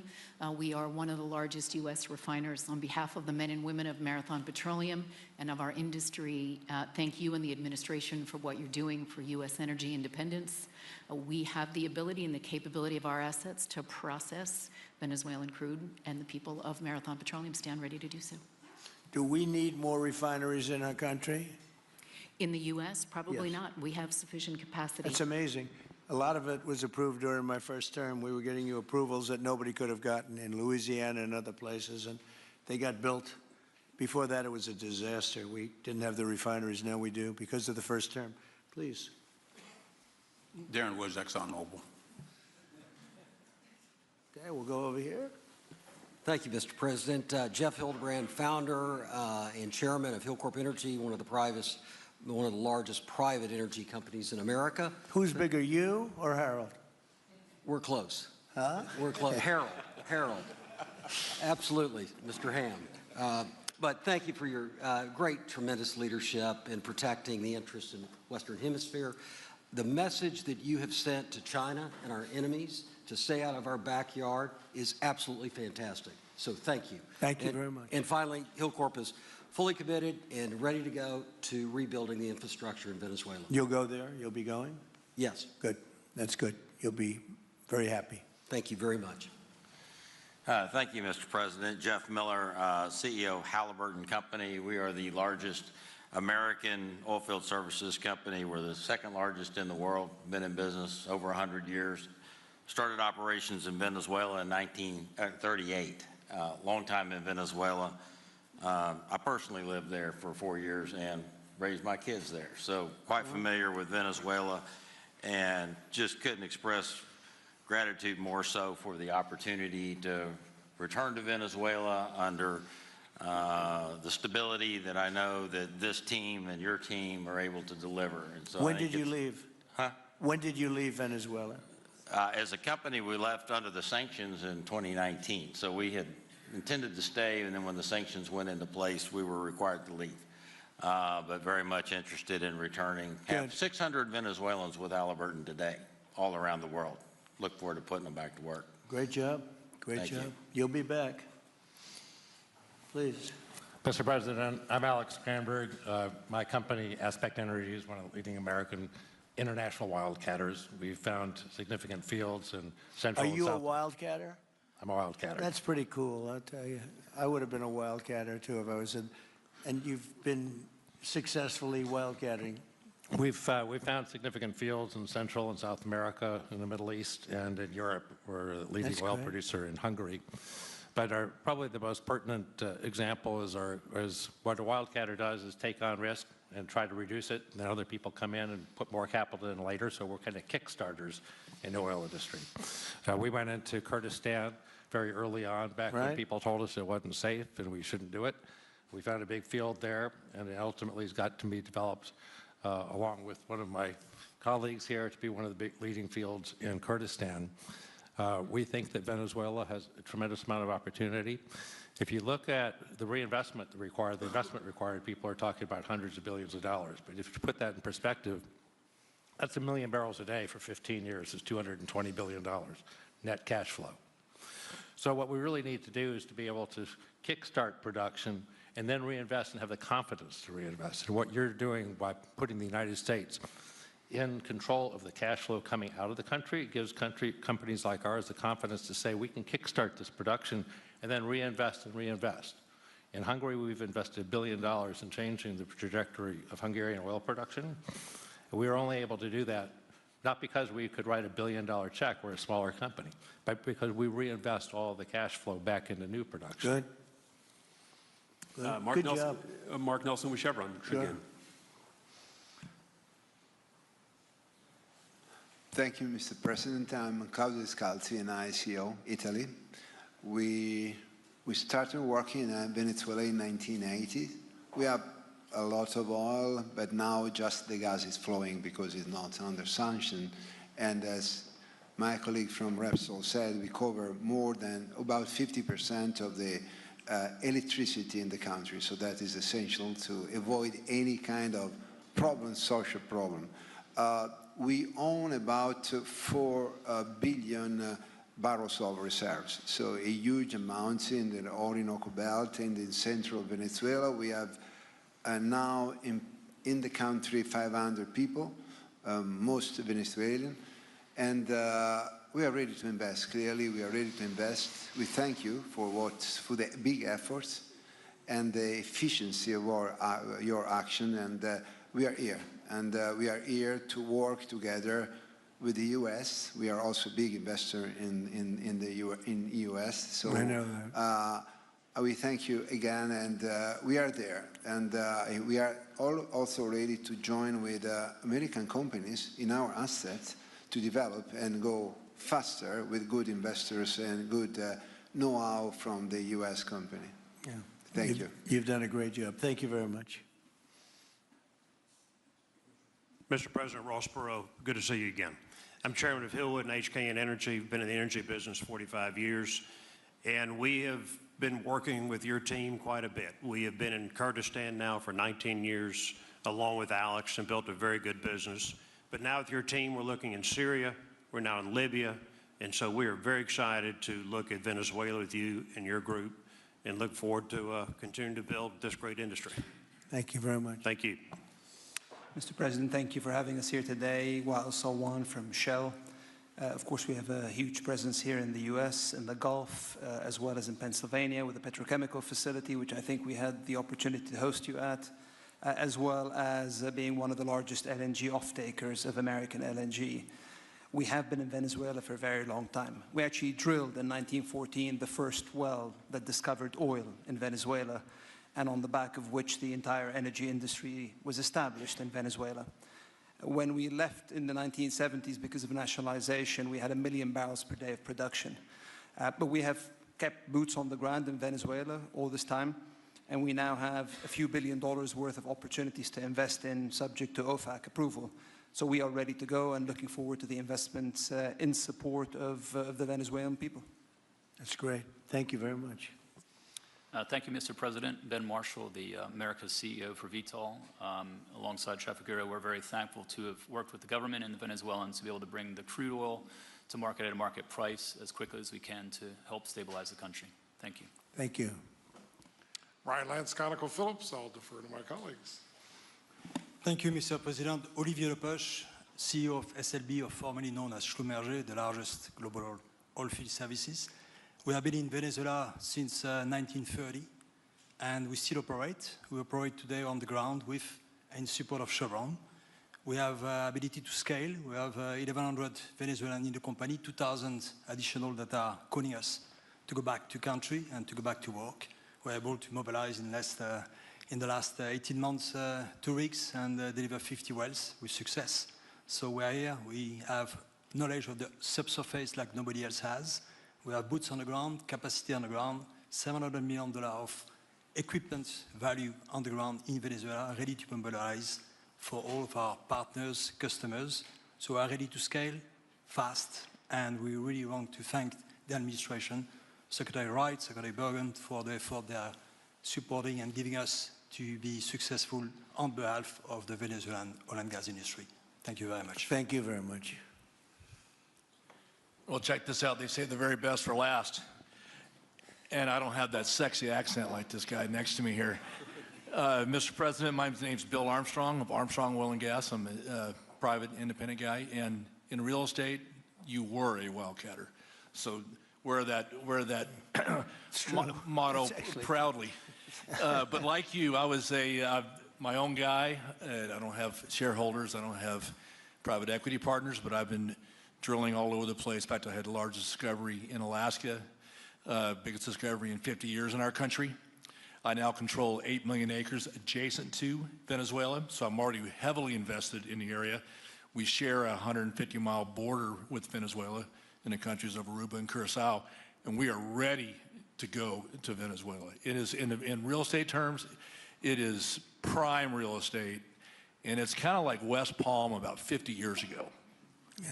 We are one of the largest U.S. refiners. On behalf of the men and women of Marathon Petroleum and of our industry, thank you and the administration for what you're doing for U.S. energy independence. We have the ability and the capability of our assets to process Venezuelan crude, and the people of Marathon Petroleum stand ready to do so. Do we need more refineries in our country? In the U.S., probably Yes. not. We have sufficient capacity. That's amazing. A lot of it was approved during my first term. We were getting you approvals that nobody could have gotten in Louisiana and other places, and they got built. Before that, it was a disaster. We didn't have the refineries. Now we do because of the first term. Please. Darren Woods, ExxonMobil. Okay, we'll go over here. Thank you, Mr. President. Jeff Hildebrand, founder and chairman of Hillcorp Energy, one of the largest private energy companies in America. Who's bigger, you or Harold? We're close. Huh? We're close. Harold. Absolutely, Mr. Ham. But thank you for your great, tremendous leadership in protecting the interests in the Western Hemisphere. The message that you have sent to China and our enemies to stay out of our backyard is absolutely fantastic. So thank you. Thank you very much. And finally, Hillcorp is fully committed and ready to go to rebuilding the infrastructure in Venezuela. You'll go there? You'll be going? Yes. Good. That's good. You'll be very happy. Thank you very much. Thank you, Mr. President. Jeff Miller, CEO Halliburton Company. We are the largest American oilfield services company. We're the second largest in the world. Been in business over 100 years. Started operations in Venezuela in 1938. Long time in Venezuela. I personally lived there for 4 years and raised my kids there. So quite familiar with Venezuela, and just couldn't express gratitude more so for the opportunity to return to Venezuela under the stability that I know that this team and your team are able to deliver. And so When did you leave? Huh? When did you leave Venezuela? As a company, we left under the sanctions in 2019. So we had intended to stay, and then when the sanctions went into place, we were required to leave. But very much interested in returning. Have 600 Venezuelans with Halliburton today, all around the world. Look forward to putting them back to work. Great job. Great Thank job. you. You'll be back. Please. Mr. President, I'm Alex Cranberg. My company, Aspect Energy, is one of the leading American international wildcatters. We've found significant fields in Central Are and you a South. wildcatter? I'm a wildcatter. That's pretty cool, I'll tell you. I would have been a wildcatter, too, if I was and you've been successfully wildcattering. We've found significant fields in Central and South America, in the Middle East, and in Europe. We're a leading That's oil great. producer in Hungary. But probably the most pertinent example is what a wildcatter does is take on risk and try to reduce it, and then other people come in and put more capital in later, so we're kind of kickstarters in the oil industry. We went into Kurdistan very early on, back when people told us it wasn't safe and we shouldn't do it. We found a big field there, and it ultimately has got to be developed along with one of my colleagues here to be one of the big leading fields in Kurdistan. We think that Venezuela has a tremendous amount of opportunity. If you look at the reinvestment required, the investment required, people are talking about hundreds of billions of dollars. But if you put that in perspective, that's 1 million barrels a day for 15 years. It's $220 billion net cash flow. So what we really need to do is to be able to kickstart production and then reinvest and have the confidence to reinvest. And what you're doing by putting the United States in control of the cash flow coming out of the country, it gives companies like ours the confidence to say we can kickstart this production and then reinvest and reinvest. In Hungary, we've invested $1 billion in changing the trajectory of Hungarian oil production. We were only able to do that not because we could write $1 billion check, we're a smaller company, but because we reinvest all the cash flow back into new production. Good. Mark Good Nelson, job. Mark Nelson with Chevron again. Thank you, Mr. President. I'm Claudio Descalzi, and ICO, Italy. We started working in Venezuela in 1980. We have a lot of oil, but now just the gas is flowing because it's not under sanction. And as my colleague from Repsol said, we cover more than about 50% of the electricity in the country. So that is essential to avoid any kind of problem, social problem. We own about 4 billion barrels of reserves, so a huge amount in the Orinoco Belt and in central Venezuela. We have now in the country 500 people, most Venezuelan, and we are ready to invest. Clearly, we are ready to invest. We thank you for the big efforts and the efficiency of your action, and we are here. And we are here to work together with the U.S. We are also a big investor in the U.S. So I know that. we thank you again, and we are there. And we are also ready to join with American companies in our assets to develop and go faster with good investors and good know-how from the U.S. company. Yeah. Thank you. You've done a great job. Thank you very much. Mr. President, Ross Perot, good to see you again. I'm chairman of Hillwood and HKN Energy, been in the energy business 45 years, and we have been working with your team quite a bit. We have been in Kurdistan now for 19 years, along with Alex, and built a very good business. But now with your team, we're looking in Syria, we're now in Libya, and so we are very excited to look at Venezuela with you and your group, and look forward to continuing to build this great industry. Thank you very much. Thank you. Mr. President, thank you for having us here today. Wael Salwan from Shell. Of course, we have a huge presence here in the U.S., in the Gulf, as well as in Pennsylvania with a petrochemical facility, which I think we had the opportunity to host you at, as well as being one of the largest LNG off-takers of American LNG. We have been in Venezuela for a very long time. We actually drilled in 1914 the first well that discovered oil in Venezuela, and on the back of which the entire energy industry was established in Venezuela. When we left in the 1970s because of nationalization, we had 1 million barrels per day of production. But we have kept boots on the ground in Venezuela all this time, and we now have a few $1 billion worth of opportunities to invest in, subject to OFAC approval. So we are ready to go and looking forward to the investments in support of the Venezuelan people. That's great. Thank you very much. Thank you, Mr. President. Ben Marshall, the America's CEO for Vitol. Alongside Trafigura, we're very thankful to have worked with the government and the Venezuelans to be able to bring the crude oil to market at a market price as quickly as we can to help stabilize the country. Thank you. Thank you. Ryan Lance, ConocoPhillips. I'll defer to my colleagues. Thank you, Mr. President. Olivier Lepoche, CEO of SLB, or formerly known as Schlumberger, the largest global oilfield services. We have been in Venezuela since 1930. and we still operate. We operate today on the ground with in support of Chevron. We have ability to scale. We have 1,100 Venezuelans in the company, 2,000 additional that are calling us to go back to country and to go back to work. We're able to mobilize in the last 18 months 2 rigs and deliver 50 wells with success. So we're here. We have knowledge of the subsurface like nobody else has. We have boots on the ground, capacity on the ground, $700 million of equipment value on the ground in Venezuela, ready to mobilize for all of our partners, customers. So we are ready to scale fast, and we really want to thank the administration, Secretary Wright, Secretary Bergen, for the effort they are supporting and giving us to be successful on behalf of the Venezuelan oil and gas industry. Thank you very much. Thank you very much. Well, check this out. They say the very best for last. And I don't have that sexy accent like this guy next to me here. Mr. President, my name's Bill Armstrong of Armstrong Oil and Gas. I'm a private independent guy. And in real estate, you were a wildcatter. So wear that motto proudly. But like you, I was my own guy. I don't have shareholders. I don't have private equity partners, but I've been drilling all over the place. In fact, I had the largest discovery in Alaska, biggest discovery in 50 years in our country. I now control 8 million acres adjacent to Venezuela, so I'm already heavily invested in the area. We share a 150-mile border with Venezuela in the countries of Aruba and Curacao, and we are ready to go to Venezuela. It is, in real estate terms, it is prime real estate, and it's kind of like West Palm about 50 years ago. Yeah.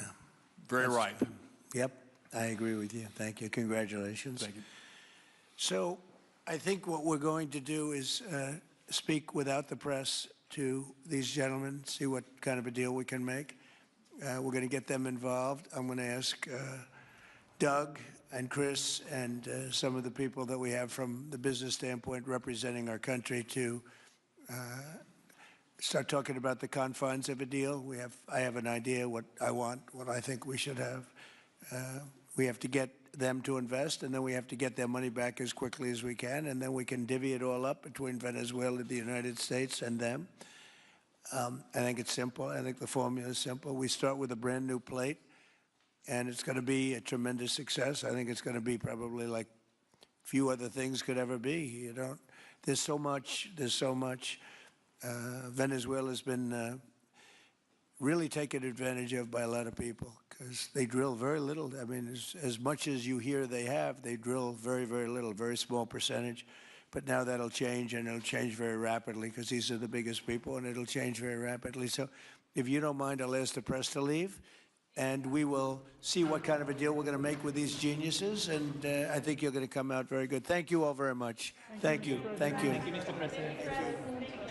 Very ripe. Yep, I agree with you. Thank you. Congratulations. Thank you. So I think what we're going to do is speak without the press to these gentlemen, see what kind of a deal we can make. We're going to get them involved. I'm going to ask Doug and Chris and some of the people that we have from the business standpoint representing our country to start talking about the confines of a deal. I have an idea what I want, what I think we should have. We have to get them to invest, and then we have to get their money back as quickly as we can, and then we can divvy it all up between Venezuela, the United States, and them. I think it's simple. I think the formula is simple. We start with a brand new plate, and it's going to be a tremendous success. I think it's going to be probably like few other things could ever be. There's so much. Venezuela's been really taken advantage of by a lot of people because they drill very little. I mean, as much as you hear they drill very, very little, very small percentage. But now that'll change, and it'll change very rapidly because these are the biggest people, and it'll change very rapidly. So if you don't mind, I'll ask the press to leave, and we will see what kind of a deal we're going to make with these geniuses, and I think you're going to come out very good. Thank you all very much. Thank you. Thank you. Thank you, Mr. President. Thank you.